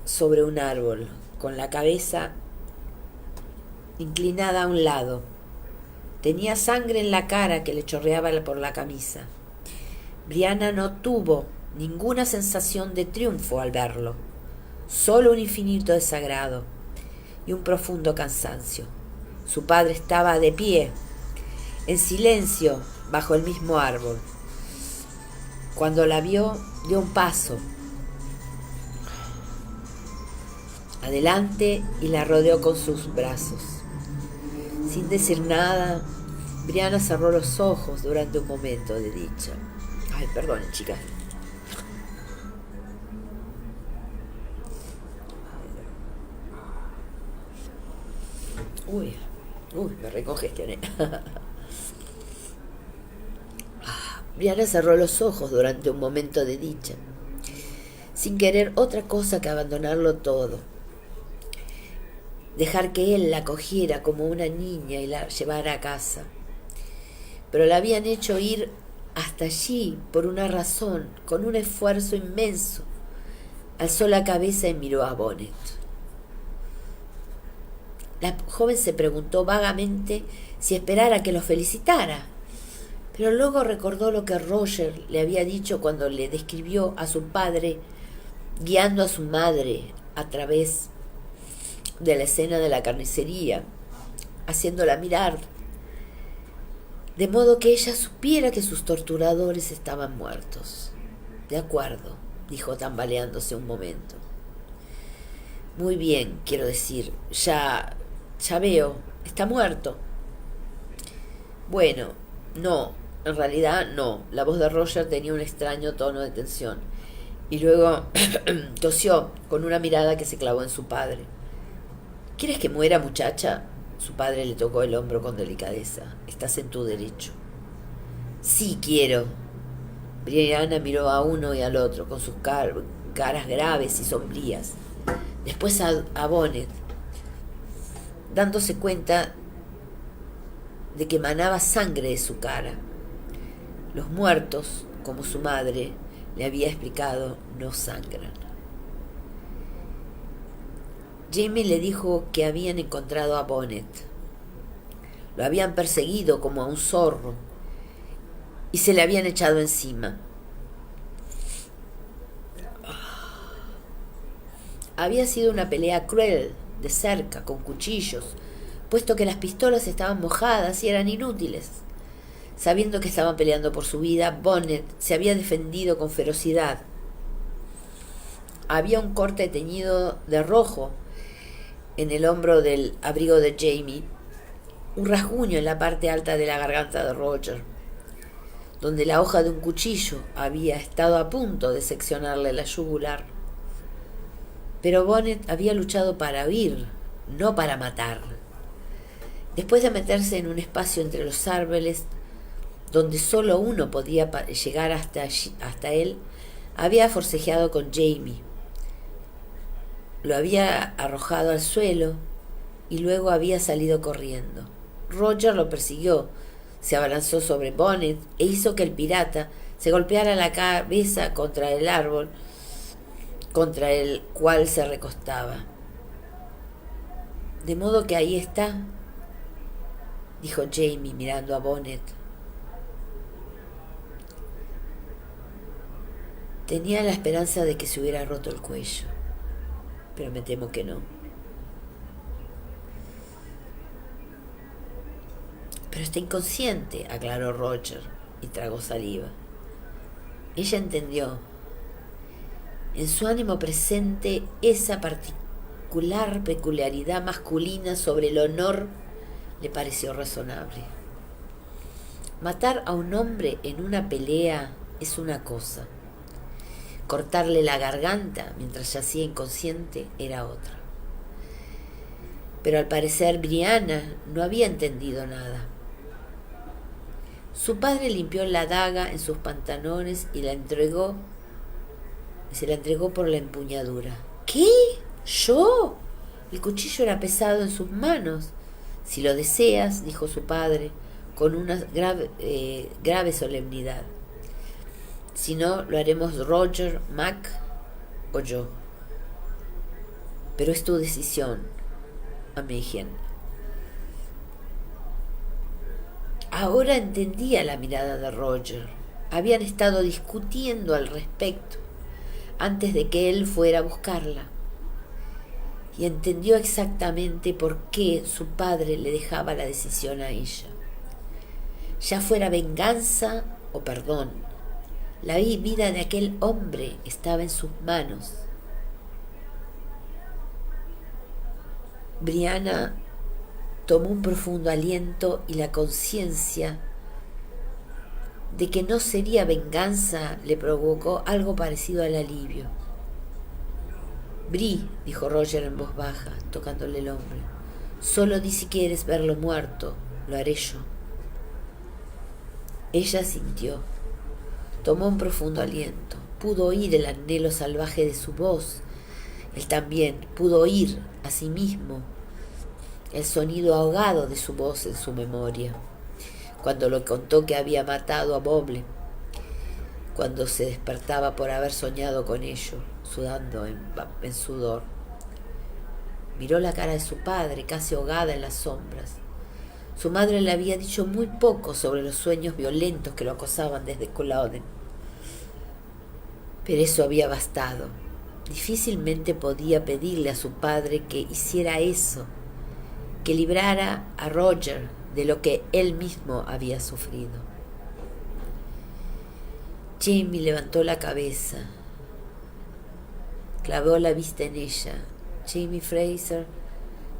sobre un árbol, con la cabeza inclinada a un lado. Tenía sangre en la cara que le chorreaba por la camisa. Brianna no tuvo ninguna sensación de triunfo al verlo, solo un infinito desagrado y un profundo cansancio. Su padre estaba de pie, en silencio, bajo el mismo árbol. Cuando la vio, dio un paso adelante y la rodeó con sus brazos. Sin decir nada, Brianna cerró los ojos durante un momento de dicha. Ay, perdonen, chicas. Uy, me recongestioné. Brianna cerró los ojos durante un momento de dicha, sin querer otra cosa que abandonarlo todo. Dejar que él la cogiera como una niña y la llevara a casa. Pero la habían hecho ir hasta allí por una razón, con un esfuerzo inmenso. Alzó la cabeza y miró a Bonnet. La joven se preguntó vagamente si esperara que lo felicitara, pero luego recordó lo que Roger le había dicho cuando le describió a su padre guiando a su madre a través de la escena de la carnicería, haciéndola mirar, de modo que ella supiera que sus torturadores estaban muertos. «De acuerdo», dijo tambaleándose un momento. «Muy bien, quiero decir, ya veo, está muerto». «Bueno, no, en realidad no». La voz de Roger tenía un extraño tono de tensión, y luego tosió con una mirada que se clavó en su padre. «¿Quieres que muera, muchacha?». Su padre le tocó el hombro con delicadeza. «Estás en tu derecho». «Sí quiero». Brianna miró a uno y al otro con sus caras graves y sombrías. Después a Bonnet, dándose cuenta de que manaba sangre de su cara. Los muertos, como su madre le había explicado, no sangran. Jamie le dijo que habían encontrado a Bonnet. Lo habían perseguido como a un zorro y se le habían echado encima. Había sido una pelea cruel, de cerca, con cuchillos, puesto que las pistolas estaban mojadas y eran inútiles. Sabiendo que estaban peleando por su vida, Bonnet se había defendido con ferocidad. Había un corte teñido de rojo en el hombro del abrigo de Jamie, un rasguño en la parte alta de la garganta de Roger, donde la hoja de un cuchillo había estado a punto de seccionarle la yugular. Pero Bonnet había luchado para huir, no para matar. Después de meterse en un espacio entre los árboles, donde solo uno podía llegar hasta él, había forcejeado con Jamie. Lo había arrojado al suelo y luego había salido corriendo. Roger lo persiguió, se abalanzó sobre Bonnet e hizo que el pirata se golpeara la cabeza contra el árbol contra el cual se recostaba. «De modo que ahí está», dijo Jamie mirando a Bonnet. Tenía la esperanza de que se hubiera roto el cuello, pero me temo que no. «Pero está inconsciente», aclaró Roger, y tragó saliva. Ella entendió en su ánimo presente esa particular peculiaridad masculina sobre el honor. Le pareció razonable. Matar a un hombre en una pelea es una cosa. Cortarle la garganta mientras yacía inconsciente era otra. Pero al parecer Brianna no había entendido nada. Su padre limpió la daga en sus pantalones y se la entregó por la empuñadura. ¿Qué? ¿Yo? El cuchillo era pesado en sus manos. Si lo deseas, dijo su padre, con una grave solemnidad. Si no, lo haremos Roger, Mac o yo. Pero es tu decisión, Amigen. Ahora entendía la mirada de Roger. Habían estado discutiendo al respecto antes de que él fuera a buscarla. Y entendió exactamente por qué su padre le dejaba la decisión a ella. Ya fuera venganza o perdón, la vida de aquel hombre estaba en sus manos. Brianna tomó un profundo aliento y la conciencia de que no sería venganza le provocó algo parecido al alivio. Bri, dijo Roger en voz baja, tocándole el hombro, solo di si quieres verlo muerto, lo haré yo. Ella sintió, tomó un profundo aliento, pudo oír el anhelo salvaje de su voz. Él también pudo oír a sí mismo el sonido ahogado de su voz en su memoria, cuando le contó que había matado a Boble, cuando se despertaba por haber soñado con ello, sudando en sudor. Miró la cara de su padre, casi ahogada en las sombras. Su madre le había dicho muy poco sobre los sueños violentos que lo acosaban desde Culloden. Pero eso había bastado. Difícilmente podía pedirle a su padre que hiciera eso, que librara a Roger de lo que él mismo había sufrido. Jamie levantó la cabeza, clavó la vista en ella. Jamie Fraser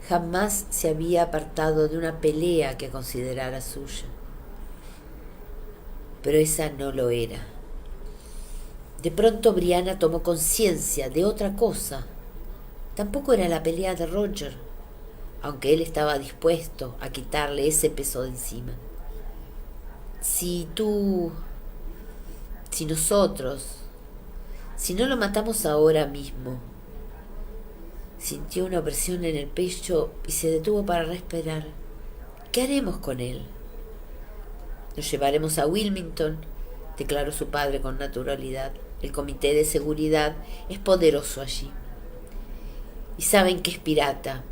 jamás se había apartado de una pelea que considerara suya. Pero esa no lo era. De pronto Brianna tomó conciencia de otra cosa. Tampoco era la pelea de Roger, aunque él estaba dispuesto a quitarle ese peso de encima. Si nosotros, si no lo matamos ahora mismo. Sintió una opresión en el pecho y se detuvo para respirar. ¿Qué haremos con él? Nos llevaremos a Wilmington, declaró su padre con naturalidad. El comité de seguridad es poderoso allí. Y saben que es pirata.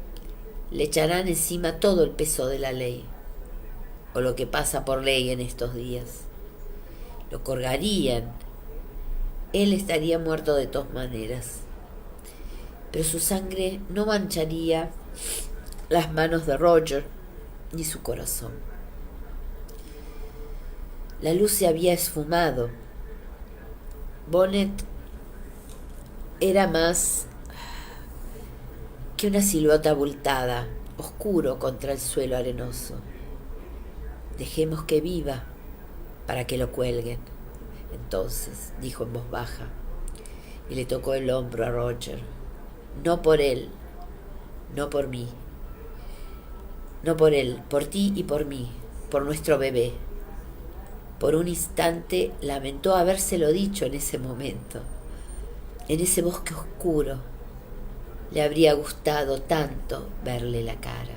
Le echarán encima todo el peso de la ley, o lo que pasa por ley en estos días. Lo colgarían. Él estaría muerto de todas maneras. Pero su sangre no mancharía las manos de Roger ni su corazón. La luz se había esfumado. Bonnet era más que una silueta abultada, oscuro contra el suelo arenoso. Dejemos que viva para que lo cuelguen. Entonces, dijo en voz baja, y le tocó el hombro a Roger. No por él, no por mí. No por él, por ti y por mí, por nuestro bebé. Por un instante lamentó habérselo dicho en ese momento, en ese bosque oscuro. Le habría gustado tanto verle la cara.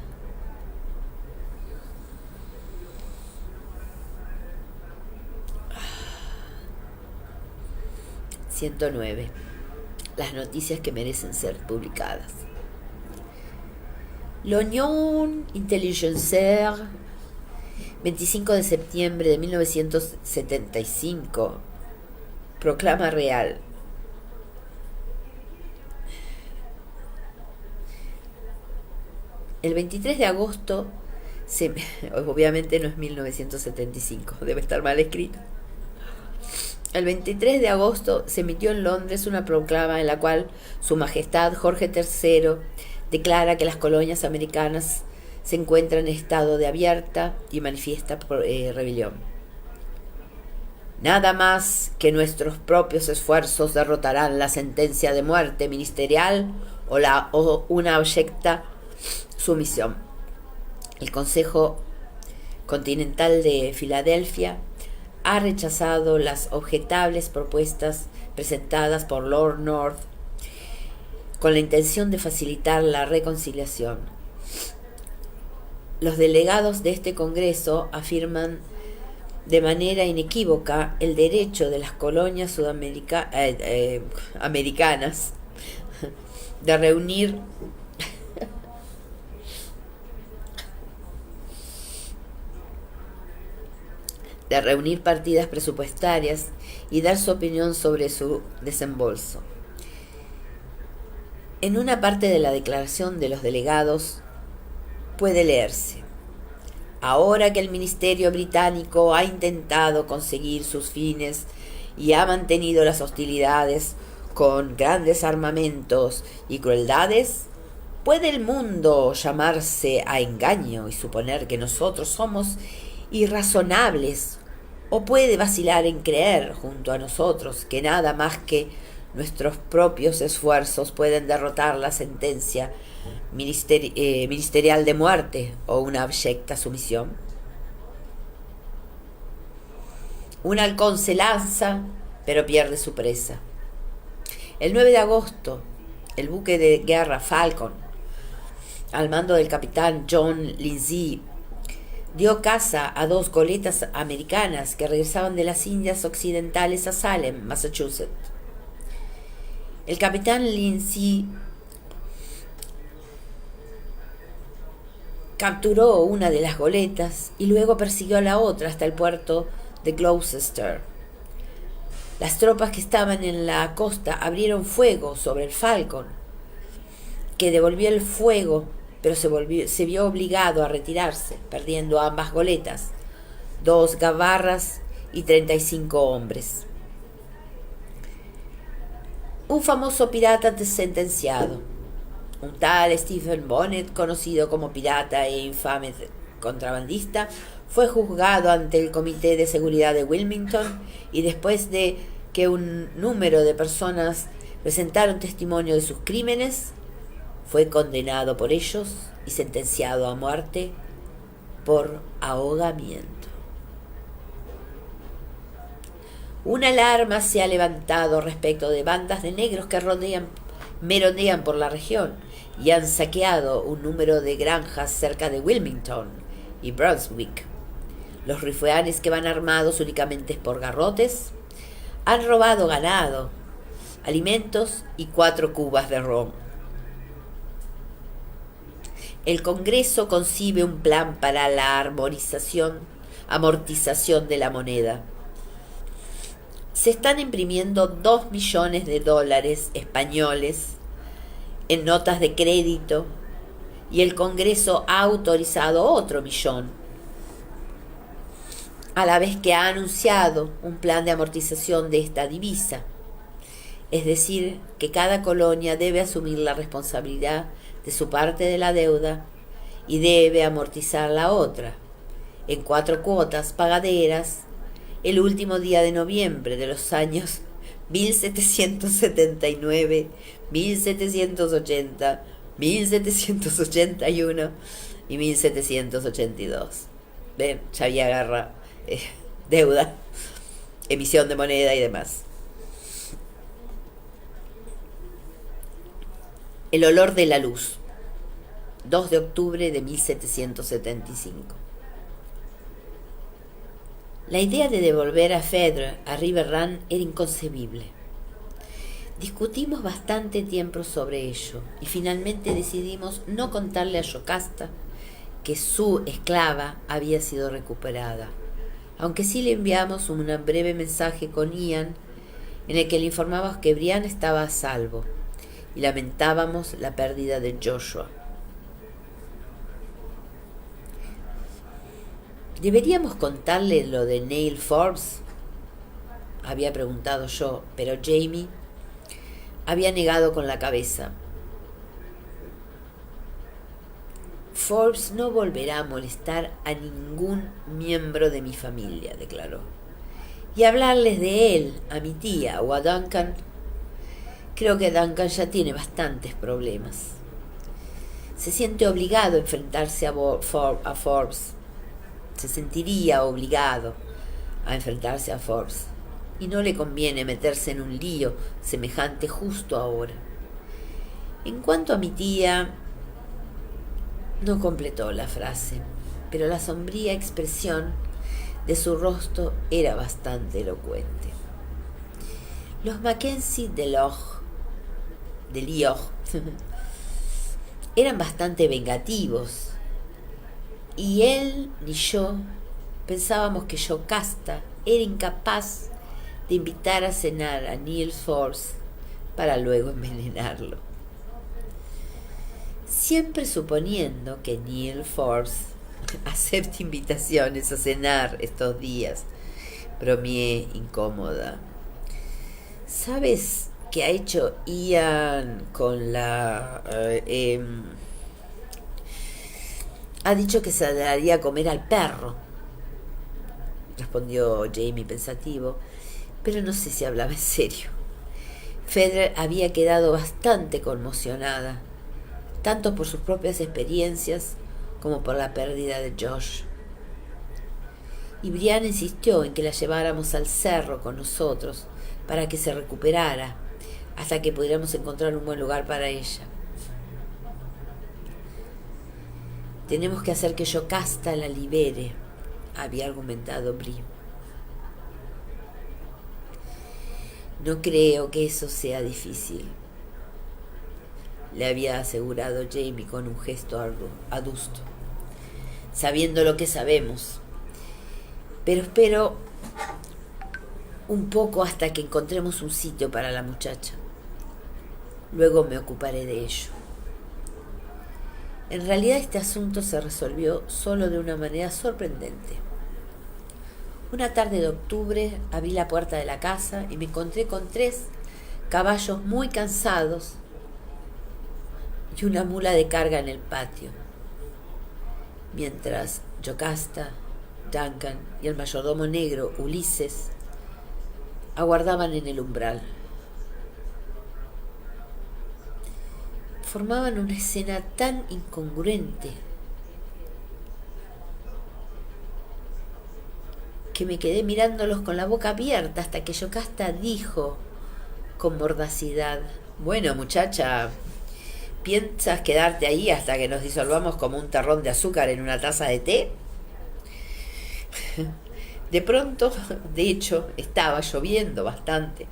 Ah. 109. Las noticias que merecen ser publicadas. L'Union Intelligencer, 25 de septiembre de 1975, proclama real. El 23 de agosto, obviamente no es 1975, debe estar mal escrito. El 23 de agosto se emitió en Londres una proclama en la cual Su Majestad Jorge III declara que las colonias americanas se encuentran en estado de abierta y manifiesta rebelión. Nada más que nuestros propios esfuerzos derrotarán la sentencia de muerte ministerial o una abyecta sumisión. El Consejo Continental de Filadelfia ha rechazado las objetables propuestas presentadas por Lord North con la intención de facilitar la reconciliación. Los delegados de este Congreso afirman de manera inequívoca el derecho de las colonias americanas de reunir partidas presupuestarias y dar su opinión sobre su desembolso. En una parte de la declaración de los delegados puede leerse: ahora que el Ministerio británico ha intentado conseguir sus fines y ha mantenido las hostilidades con grandes armamentos y crueldades, ¿puede el mundo llamarse a engaño y suponer que nosotros somos irrazonables? ¿O puede vacilar en creer junto a nosotros que nada más que nuestros propios esfuerzos pueden derrotar la sentencia ministerial de muerte o una abyecta sumisión? Un halcón se lanza, pero pierde su presa. El 9 de agosto, el buque de guerra Falcon, al mando del capitán John Lindsay, dio caza a 2 goletas americanas que regresaban de las Indias Occidentales a Salem, Massachusetts. El capitán Lindsay capturó una de las goletas y luego persiguió a la otra hasta el puerto de Gloucester. Las tropas que estaban en la costa abrieron fuego sobre el Falcon, que devolvió el fuego, pero se vio obligado a retirarse, perdiendo ambas goletas, 2 gabarras y 35 hombres. Un famoso pirata sentenciado, un tal Stephen Bonnet, conocido como pirata e infame contrabandista, fue juzgado ante el Comité de Seguridad de Wilmington y después de que un número de personas presentaron testimonio de sus crímenes, fue condenado por ellos y sentenciado a muerte por ahogamiento. Una alarma se ha levantado respecto de bandas de negros que merodean por la región y han saqueado un número de granjas cerca de Wilmington y Brunswick. Los rifeanes, que van armados únicamente por garrotes, han robado ganado, alimentos y 4 cubas de ron. El Congreso concibe un plan para la amortización de la moneda. Se están imprimiendo 2 millones de dólares españoles en notas de crédito y el Congreso ha autorizado otro 1.000.000, a la vez que ha anunciado un plan de amortización de esta divisa. Es decir, que cada colonia debe asumir la responsabilidad de su parte de la deuda y debe amortizar la otra en 4 cuotas pagaderas el último día de noviembre de los años 1779, 1780, 1781 y 1782. Ven, ya había guerra, deuda, emisión de moneda y demás. El olor de la luz, 2 de octubre de 1775. La idea de devolver a Phèdre a River Run era inconcebible. Discutimos bastante tiempo sobre ello y finalmente decidimos no contarle a Yocasta que su esclava había sido recuperada, aunque sí le enviamos un breve mensaje con Ian en el que le informábamos que Brian estaba a salvo y lamentábamos la pérdida de Joshua. ¿Deberíamos contarle lo de Neil Forbes? había preguntado yo, pero Jamie había negado con la cabeza. Forbes no volverá a molestar a ningún miembro de mi familia, declaró. Y hablarles de él a mi tía o a Duncan, creo que Duncan ya tiene bastantes problemas. Se siente obligado a enfrentarse a Forbes. Se sentiría obligado a enfrentarse a Forbes. Y no le conviene meterse en un lío semejante justo ahora. En cuanto a mi tía, no completó la frase, pero la sombría expresión de su rostro era bastante elocuente. Los Mackenzie de Lioch eran bastante vengativos, y él ni yo pensábamos que Yocasta era incapaz de invitar a cenar a Neil Forbes para luego envenenarlo. Siempre suponiendo que Neil Forbes acepte invitaciones a cenar estos días, bromeé incómoda. ¿Sabes qué ha hecho Ian con la... ha dicho que se daría a comer al perro, respondió Jamie pensativo, pero no sé si hablaba en serio. Fedra había quedado bastante conmocionada, tanto por sus propias experiencias como por la pérdida de Josh. Y Brian insistió en que la lleváramos al cerro con nosotros para que se recuperara hasta que pudiéramos encontrar un buen lugar para ella. Tenemos que hacer que Yocasta la libere, había argumentado Bri. No creo que eso sea difícil, le había asegurado Jamie con un gesto adusto, sabiendo lo que sabemos. Pero espero un poco hasta que encontremos un sitio para la muchacha. Luego me ocuparé de ello. En realidad este asunto se resolvió solo de una manera sorprendente. Una tarde de octubre abrí la puerta de la casa y me encontré con 3 caballos muy cansados y una mula de carga en el patio, mientras Yocasta, Duncan y el mayordomo negro, Ulises, aguardaban en el umbral. Formaban una escena tan incongruente que me quedé mirándolos con la boca abierta hasta que Yocasta dijo con mordacidad: bueno, muchacha, ¿piensas quedarte ahí hasta que nos disolvamos como un terrón de azúcar en una taza de té? De pronto, de hecho, estaba lloviendo bastante,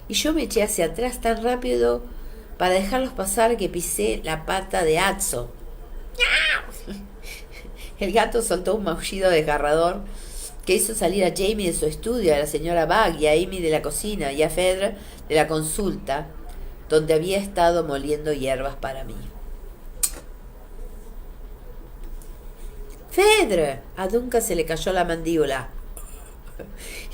y yo me eché hacia atrás tan rápido para dejarlos pasar que pisé la pata de Atzo. El gato soltó un maullido desgarrador que hizo salir a Jamie de su estudio, a la señora Bug y a Amy de la cocina y a Fedra de la consulta, donde había estado moliendo hierbas para mí. ¡Fedra! A Duncan se le cayó la mandíbula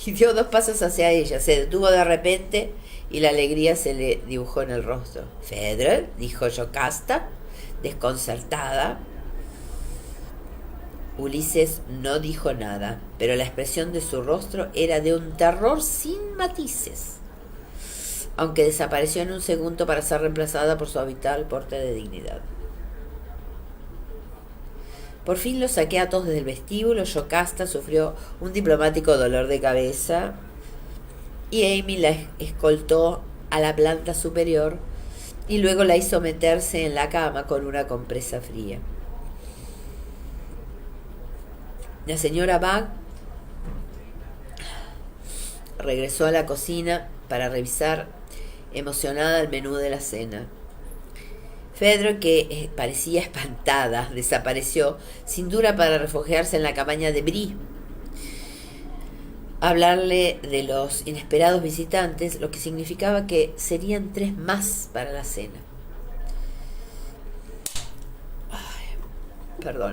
y dio 2 pasos hacia ella. Se detuvo de repente y la alegría se le dibujó en el rostro. «¿Fedra?», dijo Yocasta, desconcertada. Ulises no dijo nada, pero la expresión de su rostro era de un terror sin matices, aunque desapareció en un segundo para ser reemplazada por su habitual porte de dignidad. Por fin los saqué a todos del vestíbulo. Yocasta sufrió un diplomático dolor de cabeza y Amy la escoltó a la planta superior y luego la hizo meterse en la cama con una compresa fría. La señora Bug regresó a la cocina para revisar emocionada el menú de la cena. Fedra, que parecía espantada, desapareció sin duda para refugiarse en la cabaña de Bri. Hablarle de los inesperados visitantes, lo que significaba que serían 3 más para la cena. Ay, perdón.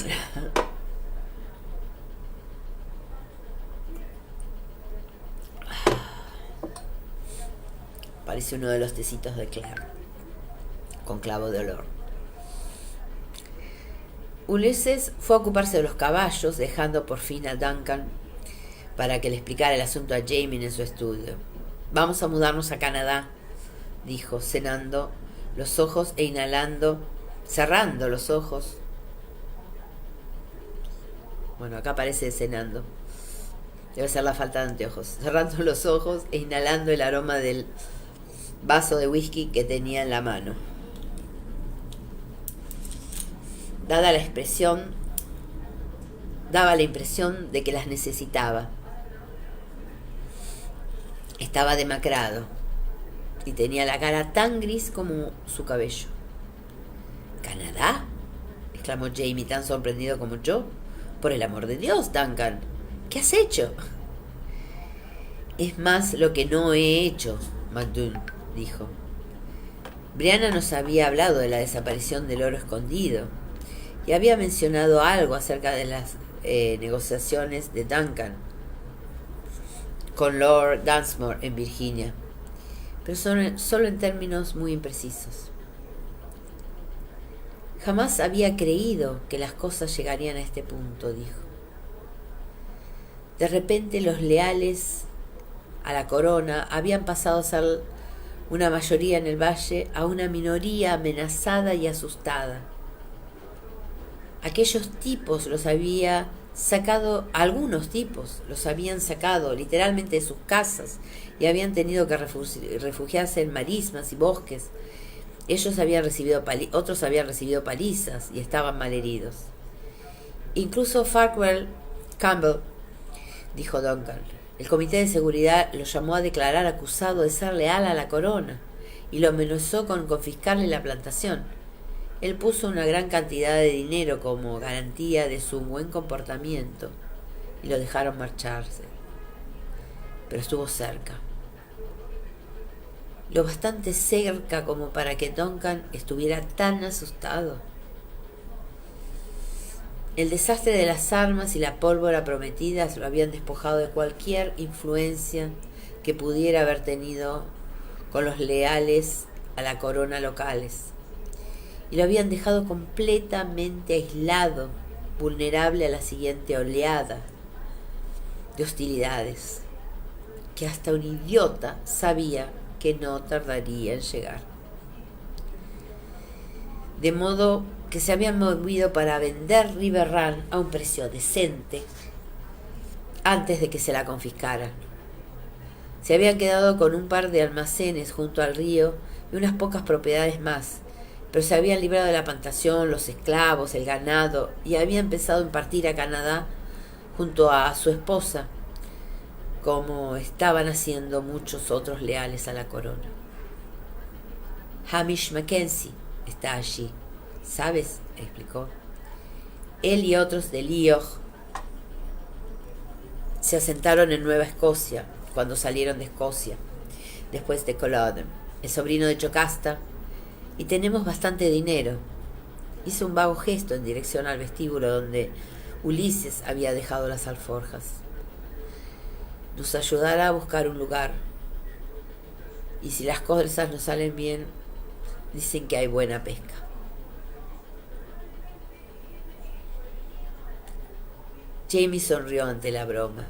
Parece uno de los tecitos de Claire, con clavo de olor. Ulises fue a ocuparse de los caballos, dejando por fin a Duncan para que le explicara el asunto a Jamie en su estudio. Vamos a mudarnos a Canadá, dijo, cenando los ojos e inhalando, cerrando los ojos. Bueno, acá parece cenando. Debe ser la falta de anteojos. Cerrando los ojos e inhalando el aroma del vaso de whisky que tenía en la mano. Daba la impresión de que las necesitaba. Estaba demacrado y tenía la cara tan gris como su cabello. ¿Canadá?, exclamó Jamie, tan sorprendido como yo. Por el amor de Dios, Duncan, ¿qué has hecho? Es más lo que no he hecho, McDoon dijo. Brianna nos había hablado de la desaparición del oro escondido y había mencionado algo acerca de las negociaciones de Duncan con Lord Dunsmore en Virginia, pero solo en términos muy imprecisos. Jamás había creído que las cosas llegarían a este punto, dijo. De repente los leales a la corona habían pasado a ser una mayoría en el valle a una minoría amenazada y asustada. Algunos tipos los habían sacado literalmente de sus casas y habían tenido que refugiarse en marismas y bosques. Otros habían recibido palizas y estaban malheridos. Incluso Farquhar Campbell, dijo Duncan. El comité de seguridad lo llamó a declarar acusado de ser leal a la corona y lo amenazó con confiscarle la plantación. Él puso una gran cantidad de dinero como garantía de su buen comportamiento y lo dejaron marcharse. Pero estuvo cerca. Lo bastante cerca como para que Duncan estuviera tan asustado. El desastre de las armas y la pólvora prometidas lo habían despojado de cualquier influencia que pudiera haber tenido con los leales a la corona locales, y lo habían dejado completamente aislado, vulnerable a la siguiente oleada de hostilidades, que hasta un idiota sabía que no tardaría en llegar. De modo que se habían movido para vender River Run a un precio decente antes de que se la confiscaran. Se habían quedado con un par de almacenes junto al río y unas pocas propiedades más, pero se habían librado de la plantación, los esclavos, el ganado, y habían empezado a partir a Canadá junto a su esposa, como estaban haciendo muchos otros leales a la corona. Hamish Mackenzie está allí, ¿sabes?, explicó. Él y otros de Liog se asentaron en Nueva Escocia cuando salieron de Escocia, después de Culloden, el sobrino de Jocasta, y tenemos bastante dinero. Hizo un vago gesto en dirección al vestíbulo donde Ulises había dejado las alforjas. Nos ayudará a buscar un lugar, y si las cosas no salen bien, dicen que hay buena pesca. Jamie sonrió ante la broma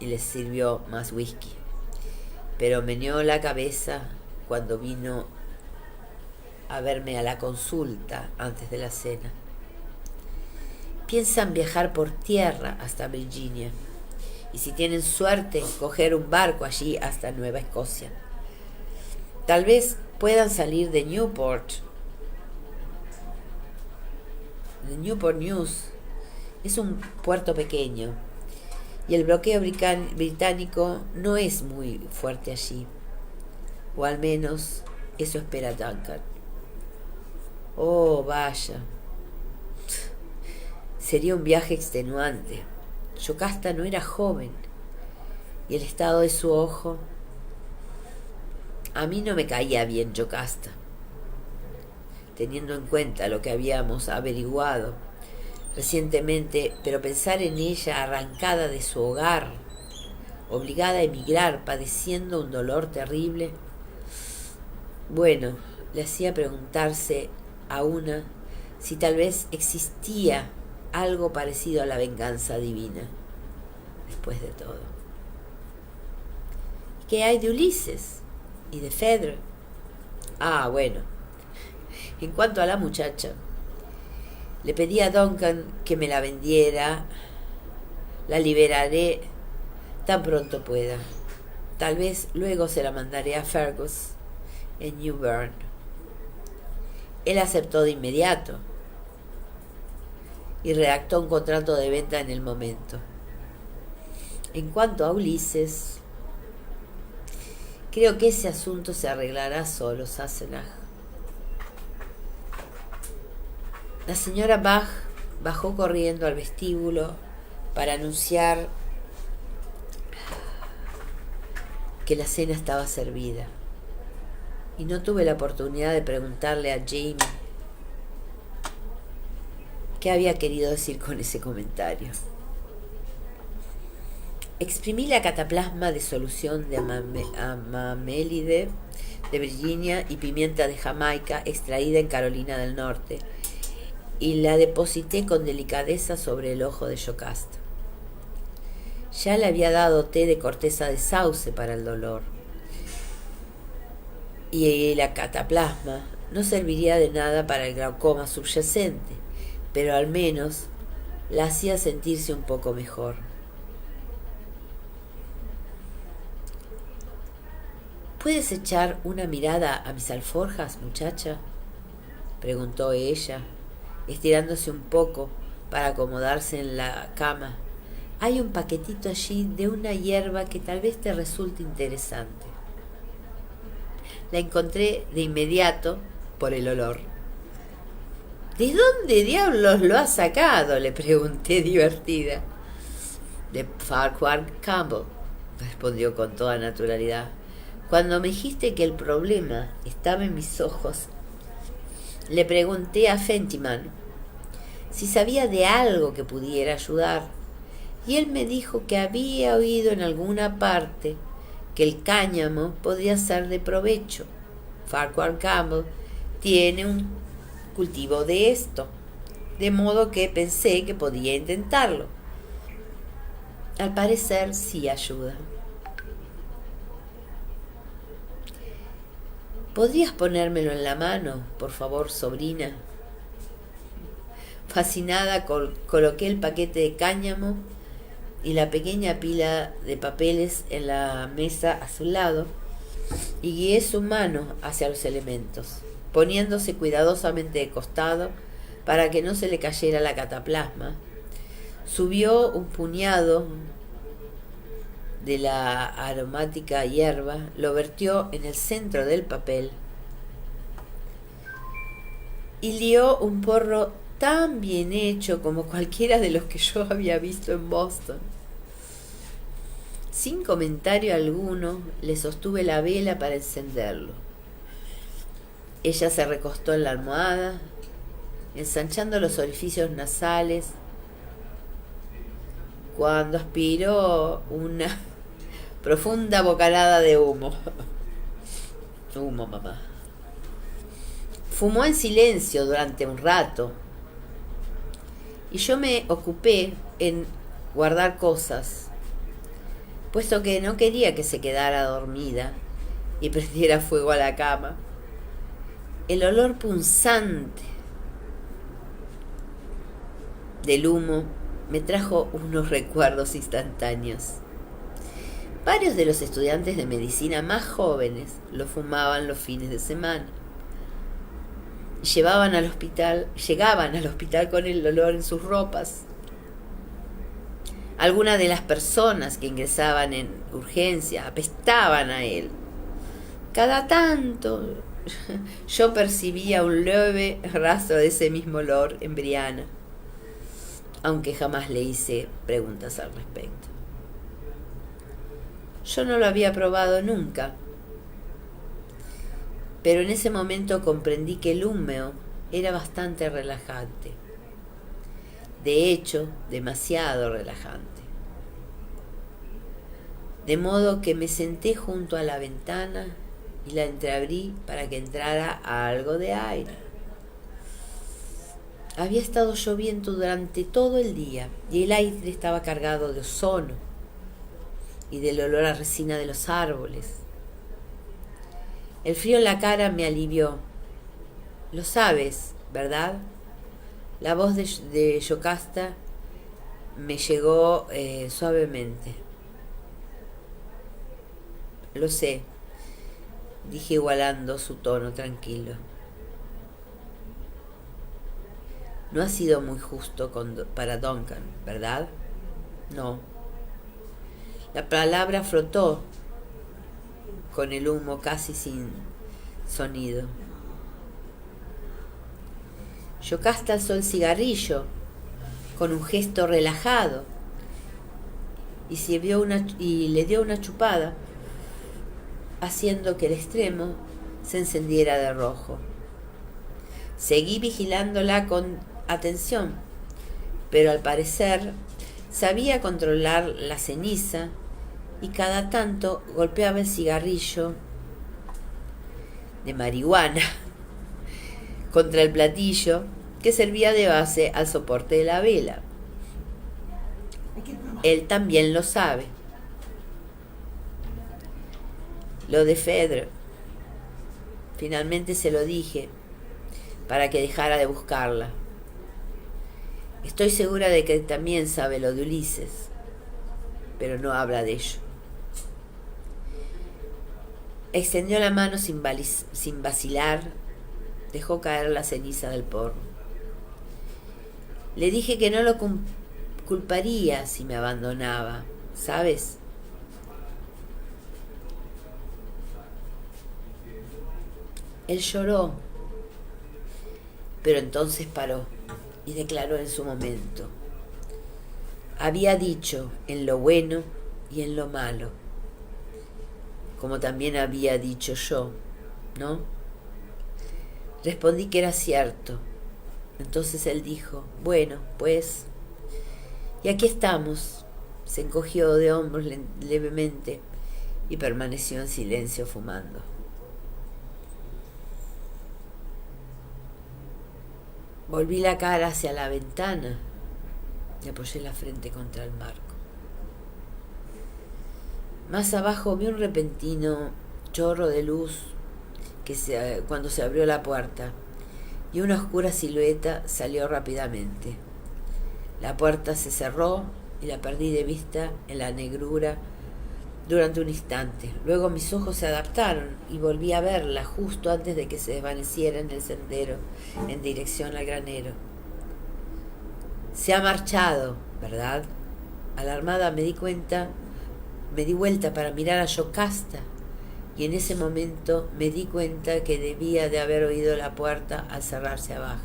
y les sirvió más whisky, pero meneó la cabeza cuando vino a verme a la consulta antes de la cena. Piensan viajar por tierra hasta Virginia y, si tienen suerte, coger un barco allí hasta Nueva Escocia. Tal vez puedan salir de Newport. De Newport News es un puerto pequeño y el bloqueo británico no es muy fuerte allí, o al menos eso espera Duncan. Oh, vaya, sería un viaje extenuante. Jocasta no era joven y el estado de su ojo. A mí no me caía bien Jocasta, teniendo en cuenta lo que habíamos averiguado recientemente, pero pensar en ella arrancada de su hogar, obligada a emigrar, padeciendo un dolor terrible. Bueno, le hacía preguntarse a una si tal vez existía algo parecido a la venganza divina, después de todo. ¿Qué hay de Ulises? ¿Y de Phèdre? Ah, bueno. En cuanto a la muchacha, le pedí a Duncan que me la vendiera. La liberaré tan pronto pueda. Tal vez luego se la mandaré a Fergus en New Bern. Él aceptó de inmediato y redactó un contrato de venta en el momento. En cuanto a Ulises, creo que ese asunto se arreglará solo, Sassenach. La señora Bach bajó corriendo al vestíbulo para anunciar que la cena estaba servida, y no tuve la oportunidad de preguntarle a Jamie qué había querido decir con ese comentario. Exprimí la cataplasma de solución de amamélide de Virginia y pimienta de Jamaica extraída en Carolina del Norte y la deposité con delicadeza sobre el ojo de Yocasta. Ya le había dado té de corteza de sauce para el dolor, y la cataplasma no serviría de nada para el glaucoma subyacente, pero al menos la hacía sentirse un poco mejor. ¿Puedes echar una mirada a mis alforjas, muchacha?, preguntó ella, estirándose un poco para acomodarse en la cama. Hay un paquetito allí de una hierba que tal vez te resulte interesante. La encontré de inmediato por el olor. ¿De dónde diablos lo has sacado?, le pregunté divertida. De Farquhar Campbell, respondió con toda naturalidad. Cuando me dijiste que el problema estaba en mis ojos, le pregunté a Fentiman si sabía de algo que pudiera ayudar, y él me dijo que había oído en alguna parte que el cáñamo podía ser de provecho. Farquhar Campbell tiene un cultivo de esto, de modo que pensé que podía intentarlo. Al parecer sí ayuda. ¿Podrías ponérmelo en la mano, por favor, sobrina? Fascinada, coloqué el paquete de cáñamo y la pequeña pila de papeles en la mesa a su lado y guié su mano hacia los elementos, poniéndose cuidadosamente de costado para que no se le cayera la cataplasma. Subió un puñado de la aromática hierba, lo vertió en el centro del papel y lió un porro tan bien hecho como cualquiera de los que yo había visto en Boston. Sin comentario alguno, le sostuve la vela para encenderlo. Ella se recostó en la almohada, ensanchando los orificios nasales, cuando aspiró una profunda bocanada de humo. Humo, mamá. Fumó en silencio durante un rato, y yo me ocupé en guardar cosas, puesto que no quería que se quedara dormida y prendiera fuego a la cama. El olor punzante del humo me trajo unos recuerdos instantáneos. Varios de los estudiantes de medicina más jóvenes lo fumaban los fines de semana. Llegaban al hospital con el olor en sus ropas. Algunas de las personas que ingresaban en urgencia apestaban a él. Cada tanto yo percibía un leve rastro de ese mismo olor en Brianna, aunque jamás le hice preguntas al respecto. Yo no lo había probado nunca, pero en ese momento comprendí que el húmeo era bastante relajante. De hecho, demasiado relajante. De modo que me senté junto a la ventana y la entreabrí para que entrara algo de aire. Había estado lloviendo durante todo el día y el aire estaba cargado de ozono y del olor a resina de los árboles. El frío en la cara me alivió. Lo sabes, ¿verdad? La voz de Yocasta me llegó suavemente. Lo sé, dije igualando su tono tranquilo. No ha sido muy justo para Duncan, ¿verdad? No. La palabra flotó con el humo casi sin sonido. Yocasta alzó el cigarrillo con un gesto relajado y le dio una chupada, haciendo que el extremo se encendiera de rojo. Seguí vigilándola con atención, pero al parecer sabía controlar la ceniza y cada tanto golpeaba el cigarrillo de marihuana contra el platillo que servía de base al soporte de la vela. Él también lo sabe. Lo de Fedre, finalmente se lo dije para que dejara de buscarla. Estoy segura de que también sabe lo de Ulises, pero no habla de ello. Extendió la mano sin vacilar, dejó caer la ceniza del porro. Le dije que no lo culparía si me abandonaba, ¿sabes? Él lloró, pero entonces paró y declaró en su momento: había dicho en lo bueno y en lo malo, como también había dicho yo, ¿no? Respondí que era cierto. Entonces él dijo: bueno, pues, y aquí estamos. Se encogió de hombros levemente y permaneció en silencio fumando. Volví la cara hacia la ventana y apoyé la frente contra el marco. Más abajo vi un repentino chorro de luz cuando se abrió la puerta, y una oscura silueta salió rápidamente. La puerta se cerró y la perdí de vista en la negrura durante un instante. Luego mis ojos se adaptaron y volví a verla justo antes de que se desvaneciera en el sendero en dirección al granero. Se ha marchado, ¿verdad? Alarmada me di vuelta para mirar a Yocasta, y en ese momento me di cuenta que debía de haber oído la puerta al cerrarse abajo.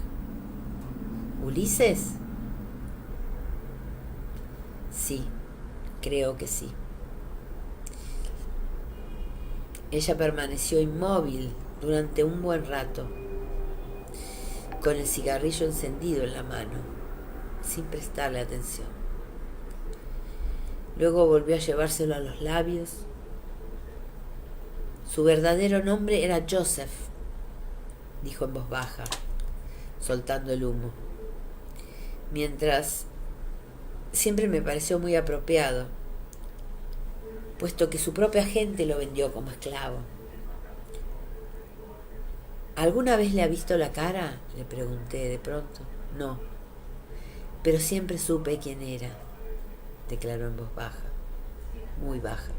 ¿Ulises? Sí, creo que sí. Ella permaneció inmóvil durante un buen rato, con el cigarrillo encendido en la mano, sin prestarle atención. Luego volvió a llevárselo a los labios. Su verdadero nombre era Joseph, dijo en voz baja, soltando el humo. Mientras siempre me pareció muy apropiado, puesto que su propia gente lo vendió como esclavo. ¿Alguna vez le ha visto la cara?, le pregunté de pronto. No, pero siempre supe quién era, declaró en voz baja, muy baja.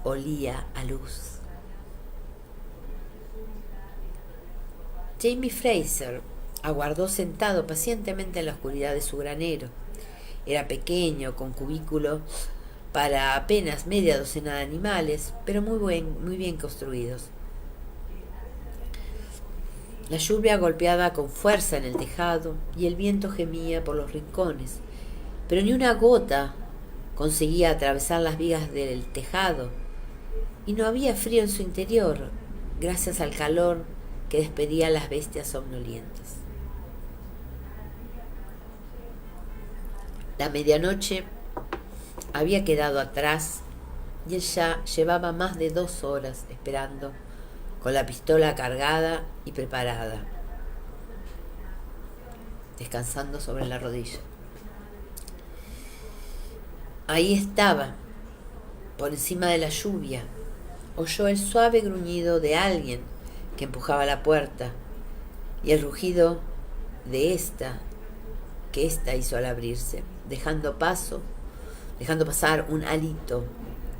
Olía a luz. Jamie Fraser aguardó sentado pacientemente en la oscuridad de su granero. Era pequeño, con cubículo para apenas media docena de animales, pero muy bien construidos. La lluvia golpeaba con fuerza en el tejado y el viento gemía por los rincones, pero ni una gota conseguía atravesar las vigas del tejado, y no había frío en su interior, gracias al calor que despedían las bestias somnolientas. La medianoche había quedado atrás y él ya llevaba más de 2 horas esperando, con la pistola cargada y preparada, descansando sobre la rodilla. Ahí estaba, por encima de la lluvia. Oyó el suave gruñido de alguien que empujaba la puerta y el rugido de que ésta hizo al abrirse, dejando pasar un hálito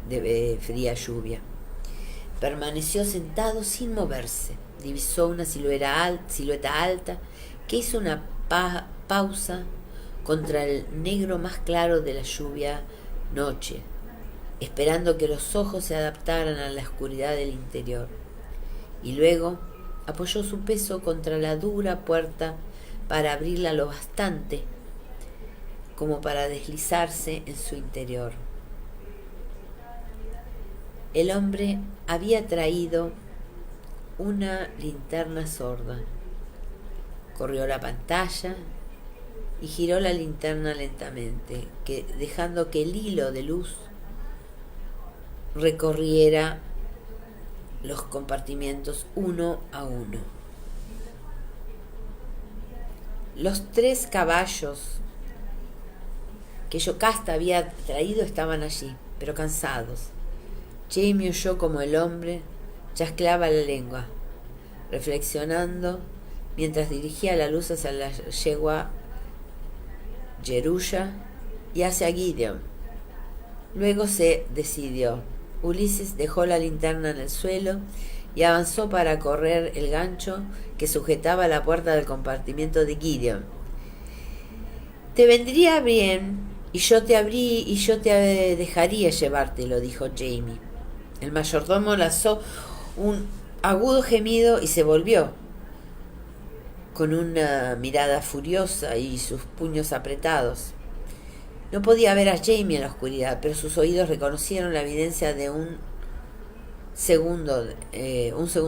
de fría lluvia. Permaneció sentado sin moverse. Divisó una silueta alta que hizo una pausa contra el negro más claro de la lluvia noche, esperando que los ojos se adaptaran a la oscuridad del interior. Y luego apoyó su peso contra la dura puerta para abrirla lo bastante como para deslizarse en su interior. El hombre había traído una linterna sorda. Corrió la pantalla y giró la linterna lentamente, dejando que el hilo de luz recorriera los compartimientos uno a uno. Los 3 caballos que Yocasta había traído estaban allí, pero cansados. Jamie oyó como el hombre chasqueaba la lengua, reflexionando mientras dirigía la luz hacia la yegua Jerusha y hacia Gideon. Luego se decidió. Ulises dejó la linterna en el suelo y avanzó para correr el gancho que sujetaba la puerta del compartimiento de Gideon. «Te vendría bien y yo te dejaría llevártelo», dijo Jamie. El mayordomo lanzó un agudo gemido y se volvió, con una mirada furiosa y sus puños apretados. No podía ver a Jamie en la oscuridad, pero sus oídos reconocieron la evidencia de un segundo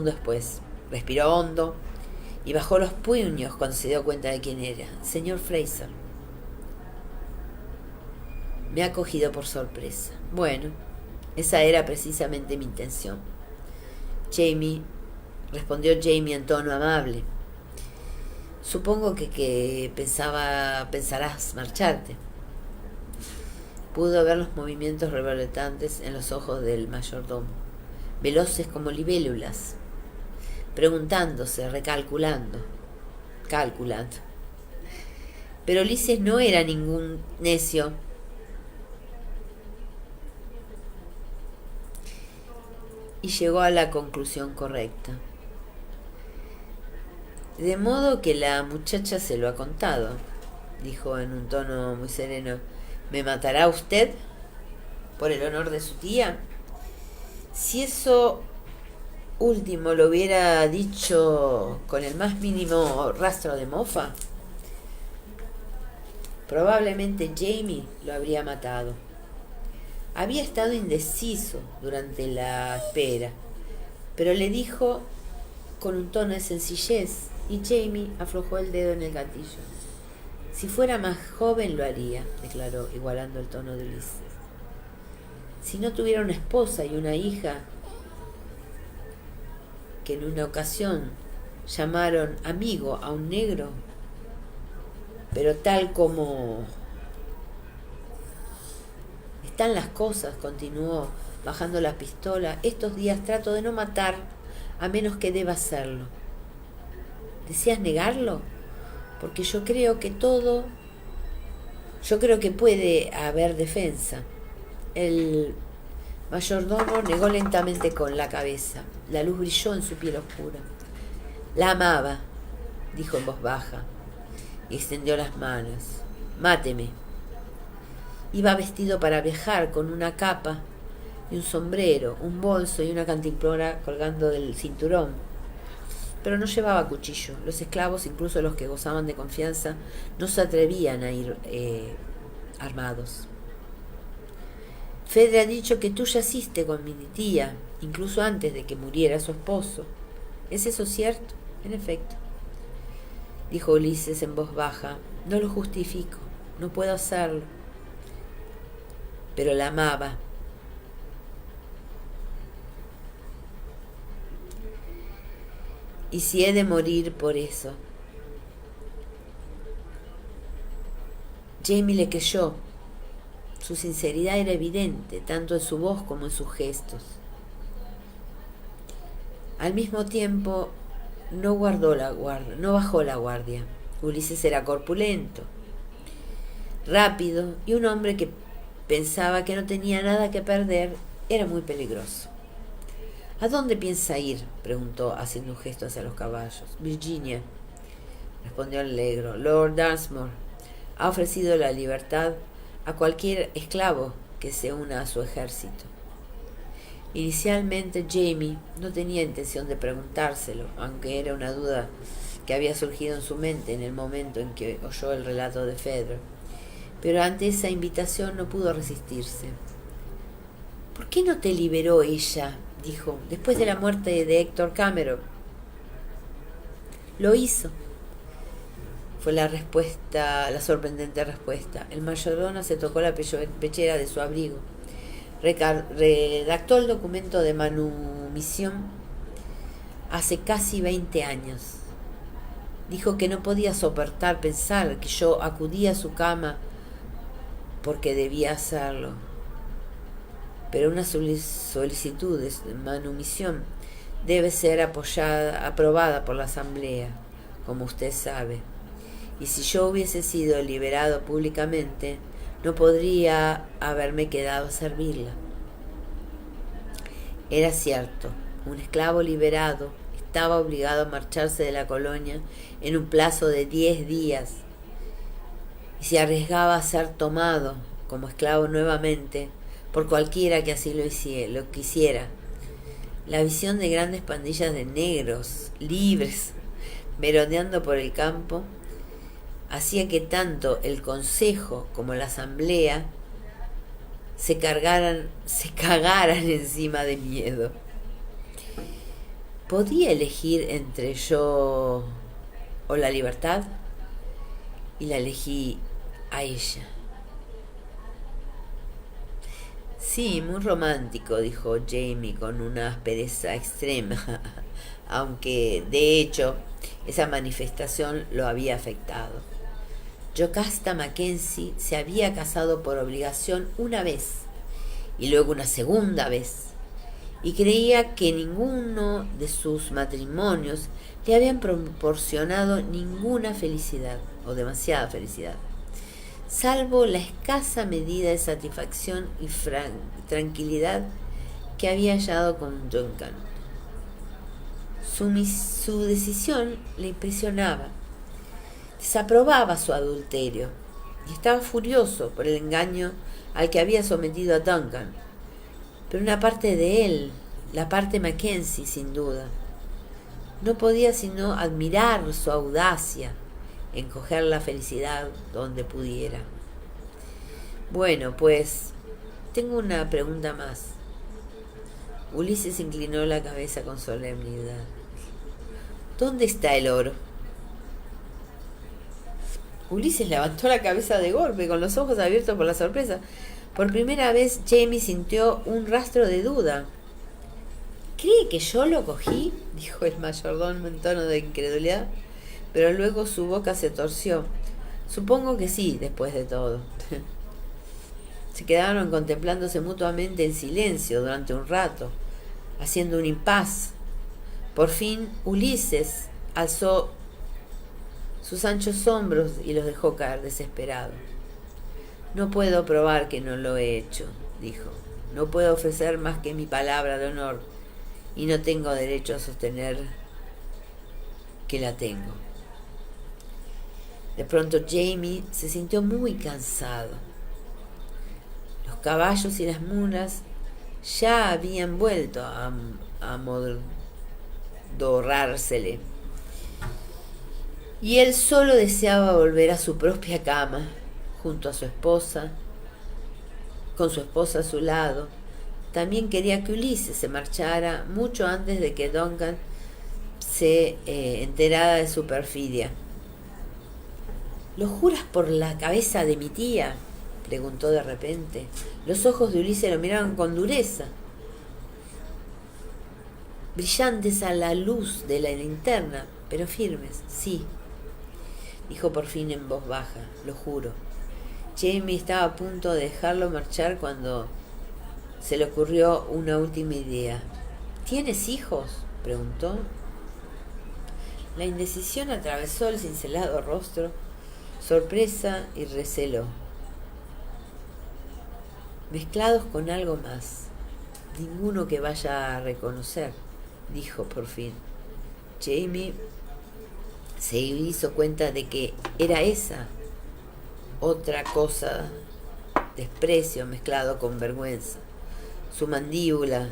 después. Respiró hondo y bajó los puños cuando se dio cuenta de quién era. «Señor Fraser». «Me ha cogido por sorpresa». «Bueno, esa era precisamente mi intención». Respondió Jamie en tono amable. «Supongo que pensarás marcharte». Pudo ver los movimientos revolotantes en los ojos del mayordomo, veloces como libélulas, preguntándose, calculando. Pero Ulises no era ningún necio. Y llegó a la conclusión correcta. «De modo que la muchacha se lo ha contado», dijo en un tono muy sereno. «¿Me matará usted por el honor de su tía? Si eso último lo hubiera dicho con el más mínimo rastro de mofa, probablemente Jamie lo habría matado». Había estado indeciso durante la espera, pero le dijo con un tono de sencillez, y Jamie aflojó el dedo en el gatillo. «Si fuera más joven lo haría», declaró, igualando el tono de Ulises. «Si no tuviera una esposa y una hija que en una ocasión llamaron amigo a un negro, pero tal como están las cosas», continuó bajando la pistola, «estos días trato de no matar a menos que deba hacerlo». «¿Deseas negarlo? Porque yo creo que puede haber defensa». El mayordomo negó lentamente con la cabeza. La luz brilló en su piel oscura. «La amaba», dijo en voz baja, y extendió las manos. «Máteme». Iba vestido para viajar, con una capa y un sombrero, un bolso y una cantimplora colgando del cinturón. Pero no llevaba cuchillo. Los esclavos, incluso los que gozaban de confianza, no se atrevían a ir armados. «Fedra ha dicho que tú yaciste con mi tía, incluso antes de que muriera su esposo. ¿Es eso cierto?» «En efecto», dijo Ulises en voz baja. «No lo justifico, no puedo hacerlo. Pero la amaba. ¿Y si he de morir por eso? Jamie le creyó. Su sinceridad era evidente, tanto en su voz como en sus gestos. Al mismo tiempo, no bajó la guardia. Ulises era corpulento, rápido, y un hombre que pensaba que no tenía nada que perder era muy peligroso. ¿A dónde piensa ir?, preguntó, haciendo un gesto hacia los caballos. Virginia, respondió el negro. Lord Dashmore ha ofrecido la libertad a cualquier esclavo que se una a su ejército. Inicialmente Jamie no tenía intención de preguntárselo, aunque era una duda que había surgido en su mente en el momento en que oyó el relato de Fedra. Pero ante esa invitación no pudo resistirse. ¿Por qué no te liberó ella?, dijo, después de la muerte de Héctor Cameron. Lo hizo, fue la sorprendente respuesta. El mayordomo se tocó la pechera de su abrigo. Redactó el documento de manumisión hace casi 20 años. Dijo que no podía soportar pensar que yo acudía a su cama porque debía hacerlo. Pero una solicitud de manumisión debe ser aprobada por la Asamblea, como usted sabe. Y si yo hubiese sido liberado públicamente, no podría haberme quedado a servirla. Era cierto, un esclavo liberado estaba obligado a marcharse de la colonia en un plazo de 10 días y se arriesgaba a ser tomado como esclavo nuevamente por cualquiera que así lo quisiera. La visión de grandes pandillas de negros, libres, merodeando por el campo, hacía que tanto el Consejo como la Asamblea se cagaran encima de miedo. ¿Podía elegir entre yo o la libertad? Y la elegí a ella. Sí, muy romántico, dijo Jamie con una aspereza extrema, aunque de hecho esa manifestación lo había afectado. Jocasta Mackenzie se había casado por obligación una vez y luego una segunda vez, y creía que ninguno de sus matrimonios le habían proporcionado ninguna felicidad, o demasiada felicidad, salvo la escasa medida de satisfacción y tranquilidad que había hallado con Duncan. Su decisión le impresionaba. Desaprobaba su adulterio y estaba furioso por el engaño al que había sometido a Duncan. Pero una parte de él, la parte Mackenzie sin duda, no podía sino admirar su audacia en coger la felicidad donde pudiera. Bueno, pues, tengo una pregunta más. Ulises inclinó la cabeza con solemnidad. ¿Dónde está el oro? Ulises levantó la cabeza de golpe, con los ojos abiertos por la sorpresa. Por primera vez Jamie sintió un rastro de duda. ¿Cree que yo lo cogí?, dijo el mayordomo en tono de incredulidad, pero luego su boca se torció. Supongo que sí, después de todo. Se quedaron contemplándose mutuamente en silencio durante un rato, haciendo un impas. Por fin Ulises alzó sus anchos hombros y los dejó caer desesperado. No puedo probar que no lo he hecho, dijo. No puedo ofrecer más que mi palabra de honor y no tengo derecho a sostener que la tengo. De pronto Jamie se sintió muy cansado. Los caballos y las mulas ya habían vuelto a amodorrársele y él solo deseaba volver a su propia cama, junto a su esposa, con su esposa a su lado. También quería que Ulises se marchara mucho antes de que Duncan se enterara de su perfidia. ¿Lo juras por la cabeza de mi tía?, preguntó de repente. Los ojos de Ulises lo miraban con dureza. brillantes a la luz de la linterna, pero firmes, sí, dijo por fin en voz baja, lo juro. Jamie estaba a punto de dejarlo marchar cuando se le ocurrió una última idea. ¿Tienes hijos?, preguntó. La indecisión atravesó el cincelado rostro, sorpresa y recelo, mezclados con algo más. Ninguno que vaya a reconocer, dijo por fin. Jamie se hizo cuenta de que era esa otra cosa, desprecio mezclado con vergüenza. Su mandíbula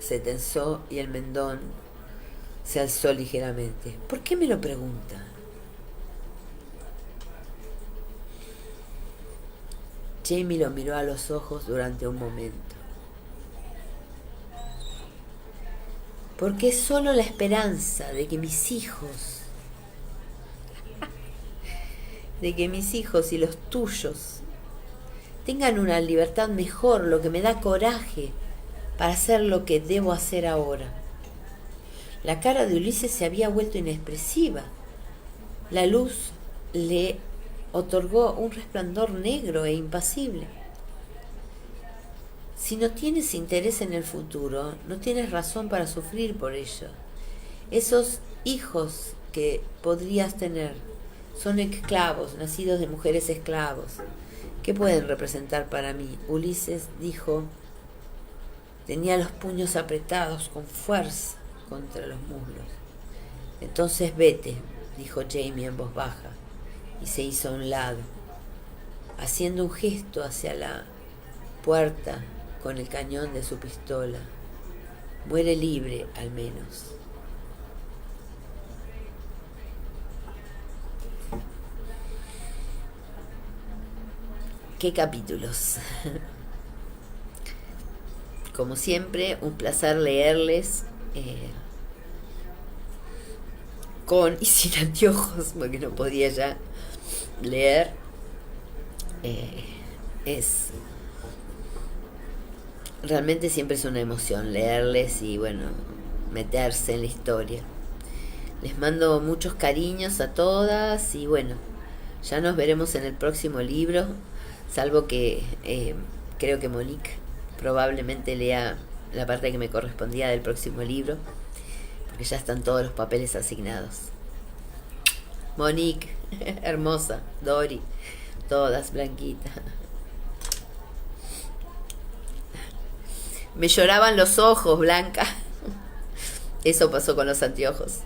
se tensó y el mentón se alzó ligeramente. ¿Por qué me lo pregunta? Jamie lo miró a los ojos durante un momento. Porque es solo la esperanza de que mis hijos y los tuyos tengan una libertad mejor, lo que me da coraje para hacer lo que debo hacer ahora. La cara de Ulises se había vuelto inexpresiva. La luz le otorgó un resplandor negro e impasible. Si no tienes interés en el futuro, no tienes razón para sufrir por ello. Esos hijos que podrías tener son esclavos, nacidos de mujeres esclavos. ¿Qué pueden representar para mí? Ulises dijo. Tenía los puños apretados con fuerza contra los muslos. Entonces vete, dijo Jamie en voz baja, y se hizo a un lado, haciendo un gesto hacia la puerta con el cañón de su pistola. Muere libre, al menos. ¿Qué capítulos? Como siempre, un placer leerles con y sin anteojos, porque no podía ya leer. Realmente siempre es una emoción leerles y bueno, meterse en la historia. Les mando muchos cariños a todas y bueno, ya nos veremos en el próximo libro, salvo que creo que Monique probablemente lea la parte que me correspondía del próximo libro, porque ya están todos los papeles asignados. Monique, hermosa, Dori, todas, Blanquita. Me lloraban los ojos, Blanca. Eso pasó con los anteojos.